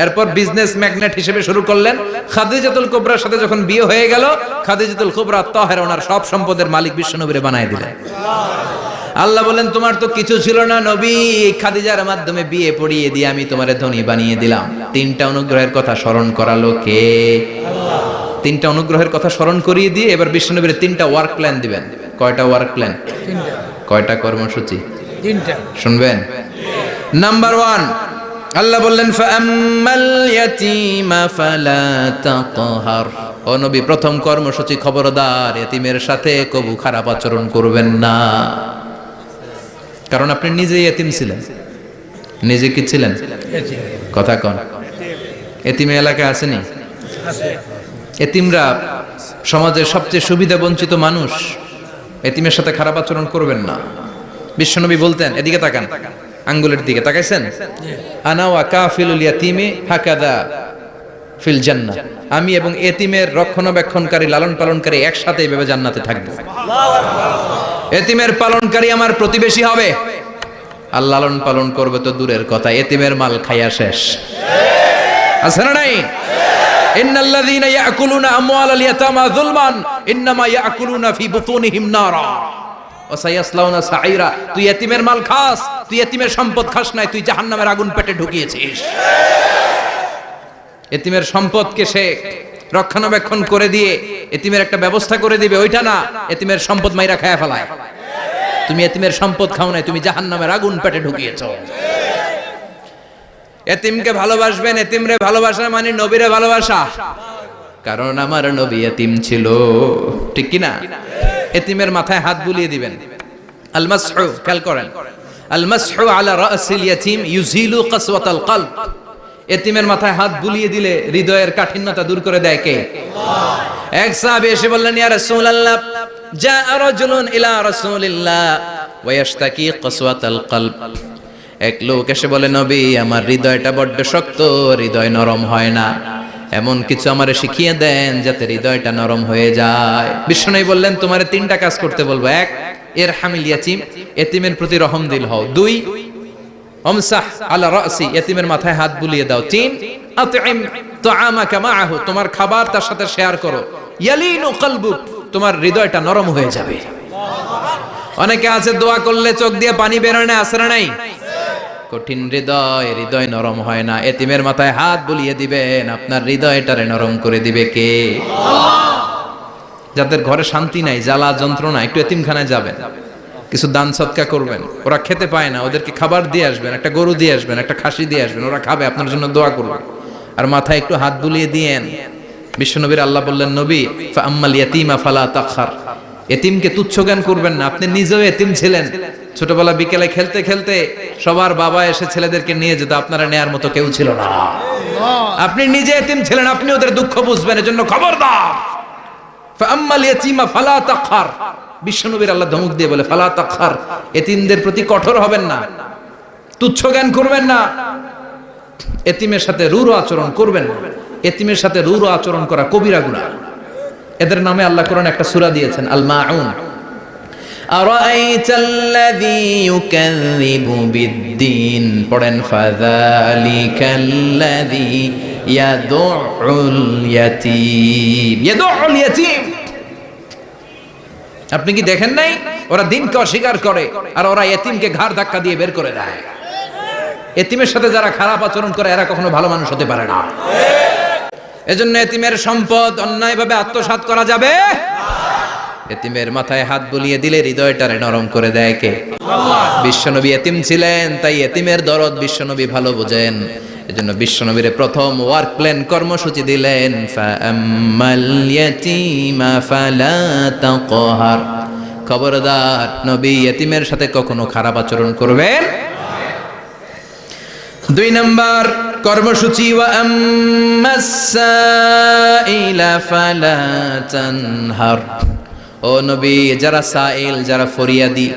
এরপর বিজনেস ম্যাগনেট হিসেবে শুরু করলেন। খাদিজাতুল কুবরার সাথে যখন বিয়ে হয়ে গেল, খাদিজাতুল কুবরা তাহেরা ওনার সব সম্পদের মালিক বিশ্বনবীরে বানায় দিলেন। আল্লাহ বলেন তোমার তো কিছু ছিল না নবী, খাদিজার মাধ্যমে বিয়ে পড়িয়ে দিয়ে আমি তোমারে ধনী বানিয়ে দিলাম। 3টা অনুগ্রহের কথা স্মরণ করালো কে? আল্লাহ। 3টা অনুগ্রহের কথা স্মরণ করিয়ে দিয়ে এবার বিশ্বনবীর 3টা ওয়ার্ক প্ল্যান দিবেন। কয়টা ওয়ার্ক প্ল্যান? 3টা। কয়টা কর্মসূচি? 3টা। শুনবেন। নাম্বার 1, আল্লাহ বললেন ফাআম্মাল ইয়াতীমা ফালা তাকহার, ও নবী প্রথম কর্মসূচি খবরদার এতিমের সাথে কবু খারাপ আচরণ করবেন না, কারণ আপনি নিজে এতিম ছিলেন। নিজে কি ছিলেন? কথা কন। এতিম এলাকায় আসেনি? এতিমরা সমাজের সবচেয়ে সুবিধা বঞ্চিত মানুষ, এতিমের সাথে খারাপ আচরণ করবেন না। বিশ্বনবী বলতেন, এদিকে তাকান, আঙ্গুলের দিকে তাকাইছেন, আনা ওয়া কাফিলুল ইয়াতীমি হাকাদা ফিল জান্নাহ, আমি এবং এতিমের রক্ষণাবেক্ষণকারী লালন পালনকারী একসাথে এইভাবে জান্নাতে থাকবো। এতিমের পালনকারী আমার প্রতিবেশী হবে, আর লালন পালন করবে তো দূরের কথা, এতিমের মাল খাইয়া শেষ। আছে না নাই? ইন্নাল্লাযীনা ইয়াকুলুনা আমওয়ালাল ইয়াতামা যুলমান ইন্নামা ইয়াকুলুনা ফি বুতুনিহিম নারা ওয়া সায়াসলাউনা সাঈরা। তুই এতিমের মাল খাস, তুই এতিমের সম্পদ খাস নাই, তুই জাহান্নামের আগুন পেটে ঢুকিয়েছিস। এতিমের সম্পদকে সে রক্ষণাবেক্ষণ করে দিয়ে এতিমের একটা ব্যবস্থা করে দিবে, ওইটা না, এতিমের সম্পদ মাইরা খায়া ফেলায়। তুমি এতিমের সম্পদ খাও নাই, তুমি জাহান্নামের আগুন পেটে ঢুকিয়েছো। এতিমকে ভালোবাসবেন, এতিমরে ভালোবাসা মানে নবীরে ভালোবাসা, কারণ আমার নবী এতিম ছিল, ঠিক কি না? এতিমের মাথায় হাত বুলিয়ে দিবেন। আল মাসহু, খেয়াল করেন, আল মাসহু আলা রাসিল ইয়াতীম ইউজিলু কাসওয়াতাল কলব, এতিমের মাথায় হাত বুলিয়ে দিলে হৃদয়ের কাঠিন্যতা দূর করে দেয় কে? আল্লাহ। এক সাহাবী এসে বললেন, ইয়া রাসূলুল্লাহ, জা রাজুলুন ইলা রাসূলিল্লাহ ওয়া ইয়াশতাকি কাসওয়াতাল কলব, এক লোক এসে বলে, নবী আমার হৃদয়টা বড্ড শক্ত, হৃদয় নরম হয় না, এমন কিছু আমারে শিখিয়ে দেন যাতে হৃদয়টা নরম হয়ে যায়। বিশ্বনবী বললেন, তোমারে 3টা কাজ করতে বলবো। 1, ইরহামিল ইয়াতীম, এতিমের প্রতি রহমদিল হও। 2, আমসাহ আলা রাসি, এতিমের মাথায় হাত বুলিয়ে দাও। 3, আতইম তুআমাকা মাআহু, তোমার খাবার তার সাথে শেয়ার করো। ইয়ালিনু কলবুক, তোমার হৃদয়টা নরম হয়ে যাবে। অনেকে আছে দোয়া করলে চোখ দিয়ে পানি বের হয় না, আছে না নাই? কঠিন হৃদয়, হৃদয় নরম হয় না। এতিমের মাথায় হাত বুলিয়ে দিবেন, আপনার হৃদয়টারে নরম করে দিবে কে? যাদের ঘরে শান্তি নাই, জ্বালা যন্ত্রণা, একটু এতিমখানায় যাবেন, কিছু দান সদকা করবেন। ওরা খেতে পায় না, ওদেরকে খাবার দিয়ে আসবেন, একটা গরু দিয়ে আসবেন, একটা খাসি দিয়ে আসবেন, ওরা খাবে, আপনার জন্য দোয়া করবে। আর মাথায় একটু হাত বুলিয়ে দিয়েন। বিশ্বনবীর আল্লাহ বললেন, নবী ফাআম্মাল ইয়াতীমা ফালা তাখহার, এতিমকে তুচ্ছ জ্ঞান করবেন না। আপনি নিজেও এতিম ছিলেন, ছোটবেলা বিকেলে খেলতে খেলতে সবার বাবা এসে ছেলেদেরকে নিয়ে যেত, আপনারা নেয়ার মতো কেউ ছিল না। আপনি নিজে এতিম ছিলেন, আপনি ওদের দুঃখ বুঝবেন, এজন্য খবরদার। ফাআম্মাল ইয়াতীমা ফালা তাখহার, বিশ্বনবীর আল্লাহ ধমক দিয়ে বলে, ফালা তাখহার, এতিমদের প্রতি কঠোর হবেন না, তুচ্ছ জ্ঞান করবেন না, এতিমের সাথে রূঢ় আচরণ করবেন না। এতিমের সাথে রূঢ় আচরণ করা কবিরা গুনাহ। এদের নামে আল্লাহ কোরআনে একটা সূরা দিয়েছেন, আল মাউন। আরাআইতাল্লাযী ইউকাযযিবু বিদ্দীন, পড়েন, ফাযালিকাল্লাযী ইয়াদুউল ইয়াতীম, ইয়াদুউল ইয়াতীম। আপনি কি দেখেন নাই ওরা দিনকে অস্বীকার করে আর ওরা এতিমকে ঘাড় ধাক্কা দিয়ে বের করে দেয়। এতিমের সাথে যারা খারাপ আচরণ করে এরা কখনো ভালো মানুষ হতে পারে না। এজন্য এতিমের সম্পদ অন্যায়ভাবে আত্মসাৎ করা যাবে না। এতিমের মাথায় হাত বুলিয়ে দিলে হৃদয়টারে নরম করে দেয় কে? আল্লাহ। বিশ্বনবী এতিম ছিলেন, তাই এতিমের দরদ বিশ্বনবী ভালো বোঝেন। এজন্য বিশ্বনবীর প্রথম ওয়ার্ক প্ল্যান কর্মসূচি দিলেন, ফাআম্মাল ইয়াতীমা ফালা তাকহার, খবরদার নবী এতিমের সাথে কখনো খারাপ আচরণ করবেন। 2 নাম্বার কর্মসূচি, ওয়া আম্মাস সাইলা ফালা তানহার, ও নবী যারা সাইল, যারা ফরিয়াদি,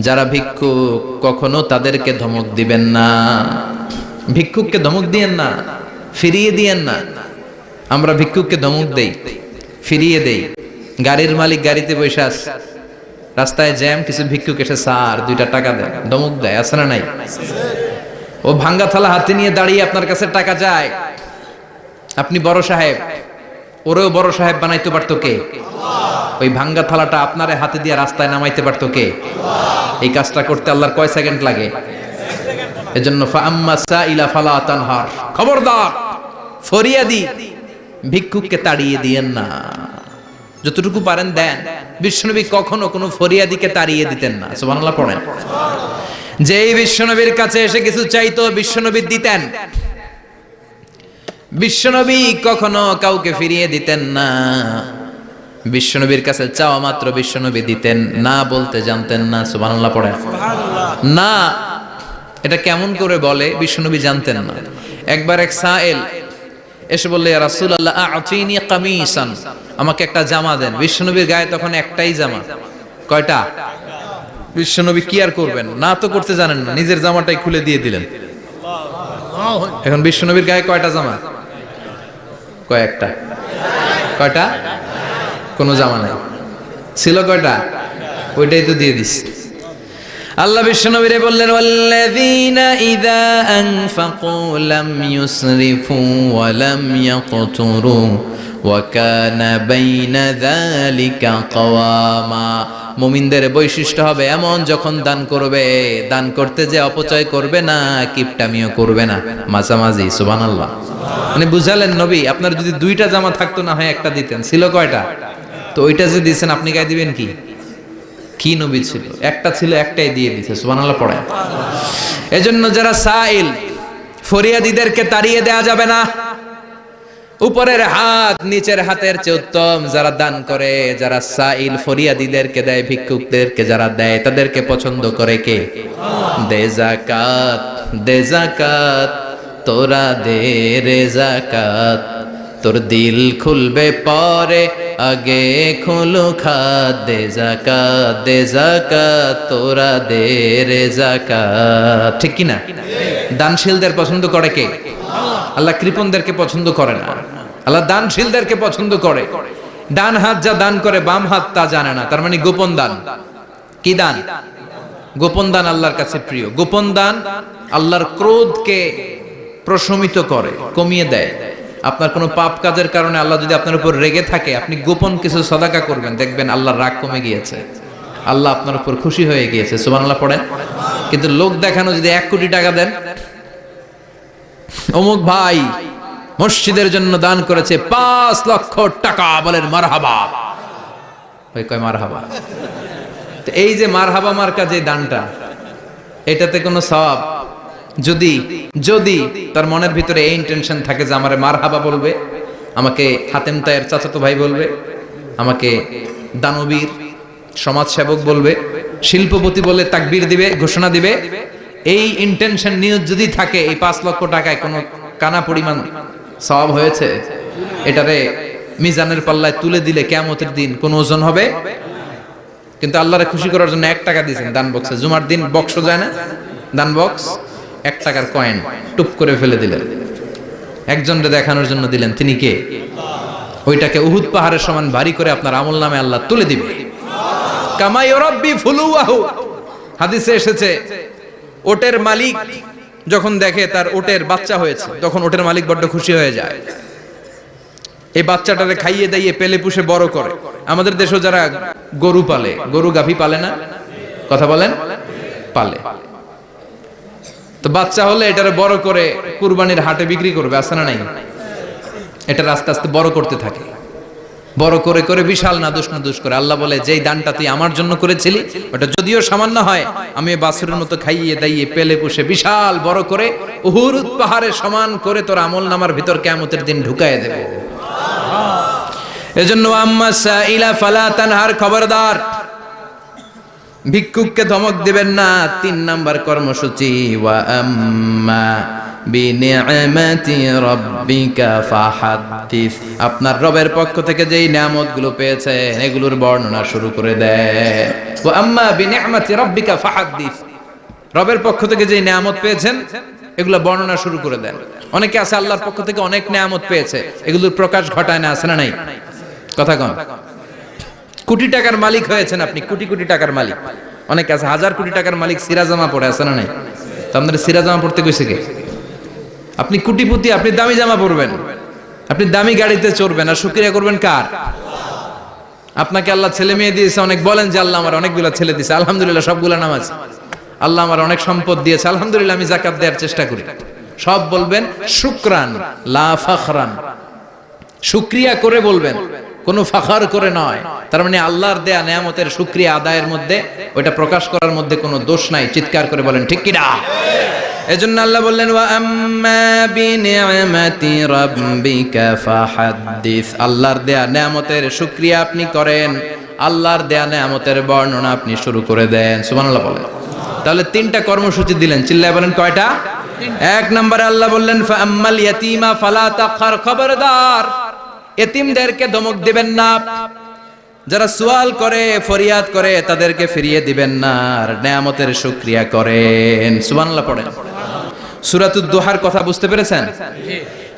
যারা ভিক্ষুক, কখনো তাদেরকে ধমক দিবেন না। ভিক্ষুককে ধমক দিয়েন না, ফিরিয়ে দিয়েন না। আমরা ভিক্ষুককে ধমক দেই, ফিরিয়ে দেই। গাড়ির মালিক গাড়িতে বসে আছে, রাস্তায় জ্যাম, কিছু ভিক্ষুক এসে স্যার 2টা টাকা দেয়, ধমক দেয়, আছে না নাই? ও ভাঙ্গা থালা হাতে নিয়ে দাঁড়িয়ে আপনার কাছে টাকা চায়। আপনি বড় সাহেব, ওরেও বড় সাহেব বানাইতে পারতো কে? ওই ভাঙ্গা থালাটা আপনারে হাতে দিয়ে রাস্তায় নামাইতে পারতো কে? এই কাজটা করতে আল্লাহর কয় সেকেন্ড লাগে? এজন্য ফাআম্মাস সাইলা ফালা তানহার, খবরদার ফরিয়াদি ভিক্ষুককে তাড়িয়ে দিয়েন না। যতটুকু পারেন দেন। বিশ্বনবী কখনো কোনো ফরিয়াদিকে তাড়িয়ে দিতেন না। সুবহানাল্লাহ পড়েন। যেই বিশ্বনবীর কাছে এসে কিছু চাইতো বিশ্বনবী দিতেন। বিশ্বনবী কখনো কাউকে ফিরিয়ে দিতেন না। বিশ্বনবীর কাছে চাওয়া মাত্র বিশ্বনবী দিতেন, না বলতে জানতেন না। সুবহানাল্লাহ পড়েন। না, এটা কেমন করে বলে বিশ্বনবী জানতেন না। একবার এক সাইল এসে বললে, ইয়া রাসূলুল্লাহ আ'তিনি কামিসান, আমাকে একটা জামা দেন। বিশ্বনবীর গায়ে তখন একটাই জামা। কয়টা? বিশ্বনবী কি আর করবেন, না তো করতে জানেন না, নিজের জামাটাই খুলে দিয়ে দিলেন। এখন বিশ্বনবীর গায়ে কয়টা জামা? কয়েকটা। কয়টা? কোনো জামা নাই। ছিল কয়টা? ওইটাই তো দিয়ে দিস। আল্লাহ বিশ্বনবীরে বললেন, ওয়াল্লাযীনা ইযা আনফাকু লাম ইউসরিফু ওয়া লাম ইয়াকতুরু ওয়া কানা বাইনা যালিকা কাওয়ামা। মুমিনদের বৈশিষ্ট্য হবে এমন, যখন দান করবে, দান করতে যে অপচয় করবে না, কিপটামিও করবে না, মাঝামাঝি। সুবহানাল্লাহ। মানে বুঝালেন নবী, আপনার যদি 2টা জামা থাকতো না হয় একটা দিতেন। ছিল কয়টা? তো ওইটা যে দিয়েছেন আপনি গায়ে দিবেন কি? কি নবী ছিল? একটা ছিল, একটাই দিয়ে দিয়েছে। সুবহানাল্লাহ পড়েন। এজন্য যারা সাইল, ফরিয়াদিদেরকে তাড়িয়ে দেয়া যাবে না। উপরের হাত নিচের হাতের চেয়ে উত্তম। যারা দান করে, যারা সাইল ফরিয়াদিদেরকে দেয়, ভিক্ষুকদেরকে যারা দেয়, তাদেরকে পছন্দ করে কে? দে যাকাত, দে যাকাত, তোরা দে রে যাকাত, তোর দিল খুলবে পরে, আগে খুলো খাত দে যাকাত তোরা দে রে যাকাত। ঠিক কি না? দানশীলদের পছন্দ করে কে? আল্লাহ কৃপণদেরকে পছন্দ করে না, আল্লাহ দানশীলদেরকে পছন্দ করে। ডান হাত যা দান করে বাম হাত তা জানে না, তার মানে গোপন দান। কি দান? গোপন দান আল্লাহর কাছে প্রিয়। গোপন দান আল্লাহর ক্রোধকে প্রশমিত করে, কমিয়ে দেয়। আপনার কোনো পাপ কাজের কারণে আল্লাহ যদি আপনার উপর রেগে থাকে, আপনি গোপন কিছু সদাকা করবেন, দেখবেন আল্লাহর রাগ কমে গিয়েছে, আল্লাহ আপনার উপর খুশি হয়ে গিয়েছে। সুবহানাল্লাহ পড়েন। কিন্তু লোক দেখানো যদি 1 কোটি টাকা দেন, অমুক ভাই মসজিদের জন্য দান করেছে 5 লক্ষ টাকা, বলেন মারহাবা। ওই কয় মারহাবা। তো এই যে মারহাবা মার্কা যে দানটা, এটাতে কোনো সওয়াব যদি যদি তার মনের ভিতরে এই ইন্টেনশন থাকে যে আমারে মারহাবা বলবে, আমাকে হাতেম তায়ের চাচাতো ভাই বলবে, আমাকে দানবীর সমাজসেবক বলবে, শিল্পপতি বলে তাকবীর দিবে, ঘোষণা দিবে, এই ইন্টেনশন নিয়ে যদি থাকে, এই 5 লক্ষ টাকায় কোনো কানা পরিমাণ সওয়াব হয়েছে, এটারে মিজানের পাল্লায় তুলে দিলে কিয়ামতের দিন কোন ওজন হবে? কিন্তু আল্লাহরে খুশি করার জন্য 1 টাকা দিয়েছেন দান বক্সে। জুমার দিন বক্স যায় না, দান বক্স, 1 টাকার কয়েন টুপ করে ফেলে দিলেন, একজনকে দেখানোর জন্য দিলেন। তিনি কে? ওইটাকে উহুদ পাহাড়ের সমান ভারী করে আপনার আমল নামে আল্লাহ তুলে দিবে। কামা ইউরাব্বি ফুলুয়াহু, হাদিসে এসেছে, ওটের মালিক যখন দেখে তার ওটের বাচ্চা হয়েছে, তখন ওটের মালিক বড্ড খুশি হয়ে যায়। এই বাচ্চাটারে খাইয়ে দাইয়ে পেলে পুষে বড় করে। আমাদের দেশে যারা গরু পালে, গরু গাভী পালে না, কথা বলেন, পালে, তো বাচ্চা হলে এটারে বড় করে কুরবানির হাটে বিক্রি করবে, আছে না নাই? এটা আস্তে আস্তে বড় করতে থাকে, বড় করে করে বিশাল নাদুস করে। আল্লাহ বলে, যেই দানটা তুই আমার জন্য করেছিলি, ওটা যদিও সামান্য হয়, আমি বাছুরের মতো খাইয়ে দাইয়ে পেলে পুষে বিশাল বড় করে উহুদ পাহাড়ের সমান করে তোর আমল নামার ভিতর কিয়ামতের দিন ঢুকায় দেব। এজন্য আম্মা সাইলা ফালা তানহার, খবরদার ভিক্ষুককে ধমক দিবেন না। 3 নাম্বার কর্মসূচি, ওয়া আম্মা বিনিআমাতি রাব্বিকা ফাহাদ্দিস, আপনার রবের পক্ষ থেকে যেই নিয়ামতগুলো পেয়েছেন এগুলোর বর্ণনা শুরু করে দেন। ওয়া আম্মা বিনিআমাতি রাব্বিকা ফাহাদ্দিস, রবের পক্ষ থেকে যেই নিয়ামত পেয়েছেন এগুলো বর্ণনা শুরু করে দেন। অনেকে আছে আল্লাহর পক্ষ থেকে অনেক নিয়ামত পেয়েছে, এগুলোর প্রকাশ ঘটায় না, আছে না নাই? কথা কন। কোটি টাকার মালিক হয়েছেন আপনি, কোটি কোটি টাকার মালিক। অনেকে আছে 1000 কোটি টাকার মালিক, সিরাজামা পড়ে, আছে না নাই? তো আপনাদের সিরাজামা পড়তে কইছে কে? আপনি কোটিপতি, আপনি দামি জামা পরবেন, আপনি দামি গাড়িতে চড়বেন, আর শুকরিয়া করবেন কার? আপনাকে আল্লাহ ছেলে মেয়ে দিয়েছে, অনেক বলেন যে আল্লাহ আমার অনেকগুলো ছেলে দিয়েছে, আলহামদুলিল্লাহ সবগুলা নামাজ। আল্লাহ আমার অনেক সম্পদ দিয়েছে, আলহামদুলিল্লাহ আমি যাকাত দেওয়ার চেষ্টা করি। সব বলবেন শুকরান লা ফাখরান, শুকরিয়া করে বলবেন, কোনো ফাখার করে নয়। তার মানে আল্লাহর দেয়া নিয়ামতের শুকরিয়া আদায়ের মধ্যে, ওইটা প্রকাশ করার মধ্যে কোনো দোষ নাই। চিৎকার করে বলেন ঠিক কি না? এজন্য আল্লাহ বললেন, ওয়া আম্মা বিনিআমাতি রাব্বিকা ফাহাদ্দিস, আল্লাহর দেয়া নিয়ামতের শুকরিয়া আপনি করেন, আল্লাহর দেয়া নিয়ামতের বর্ণনা আপনি শুরু করে দেন। সুবহানাল্লাহ বলেন। তাহলে 3টা কর্মসূচি দিলেন, চিল্লায় বলেন কয়টা? 1 নম্বরে আল্লাহ বললেন, ফা আম্মাল ইয়াতীমা ফালা তাকহার, খবরদার এতিমদেরকে ধমক দিবেন না, যারা সুয়াল করে ফরিয়াদ করে তাদেরকে ফিরিয়ে দিবেন না, আর নিয়ামতের শুকরিয়া করেন। সুবহানাল্লাহ পড়েন। সূরাতুদ দুহার কথা বুঝতে পেরেছেন?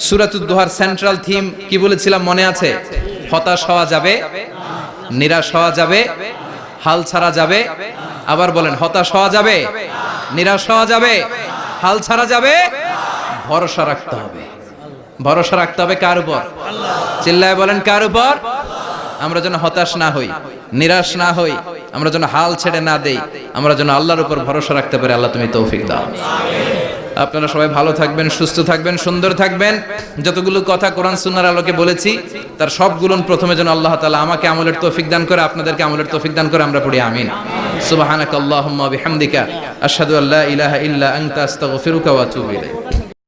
সূরাতুদ দুহার সেন্ট্রাল থিম কি বলেছিলাম মনে আছে? হতাশ হওয়া যাবে, নিরাশ হওয়া যাবে, হাল ছাড়া যাবে। আবার বলেন, হতাশ হওয়া যাবে, নিরাশ হওয়া যাবে, হাল ছাড়া যাবে, ভরসা রাখতে হবে। ভরসা রাখতে হবে কার উপর? চিল্লায় বলেন কার উপর? আমরা যেন হতাশ না হই, নিরাশ না হই, আমরা যেন হাল ছেড়ে না দেই, আমরা যেন আল্লাহর উপর ভরসা রাখতে পারি। আল্লাহ তুমি তৌফিক দাও। আপনারা সবাই ভালো থাকবেন, সুস্থ থাকবেন, সুন্দর থাকবেন। যতগুলো কথা কোরআন সুন্নাহর আলোকে বলেছি তার সবগুলো প্রথমে যেন আল্লাহ তাআলা আমাকে আমলের তৌফিক দান করে, আপনাদেরকে আমলের তৌফিক দান করে। আমরা পড়ি আমিন। সুবহানাকাল্লাহুম্মা বিহামদিকা আশহাদু আল্লা ইলাহা ইল্লা আনতা আস্তাগফিরুকা ওয়া আতুবু ইলাইক।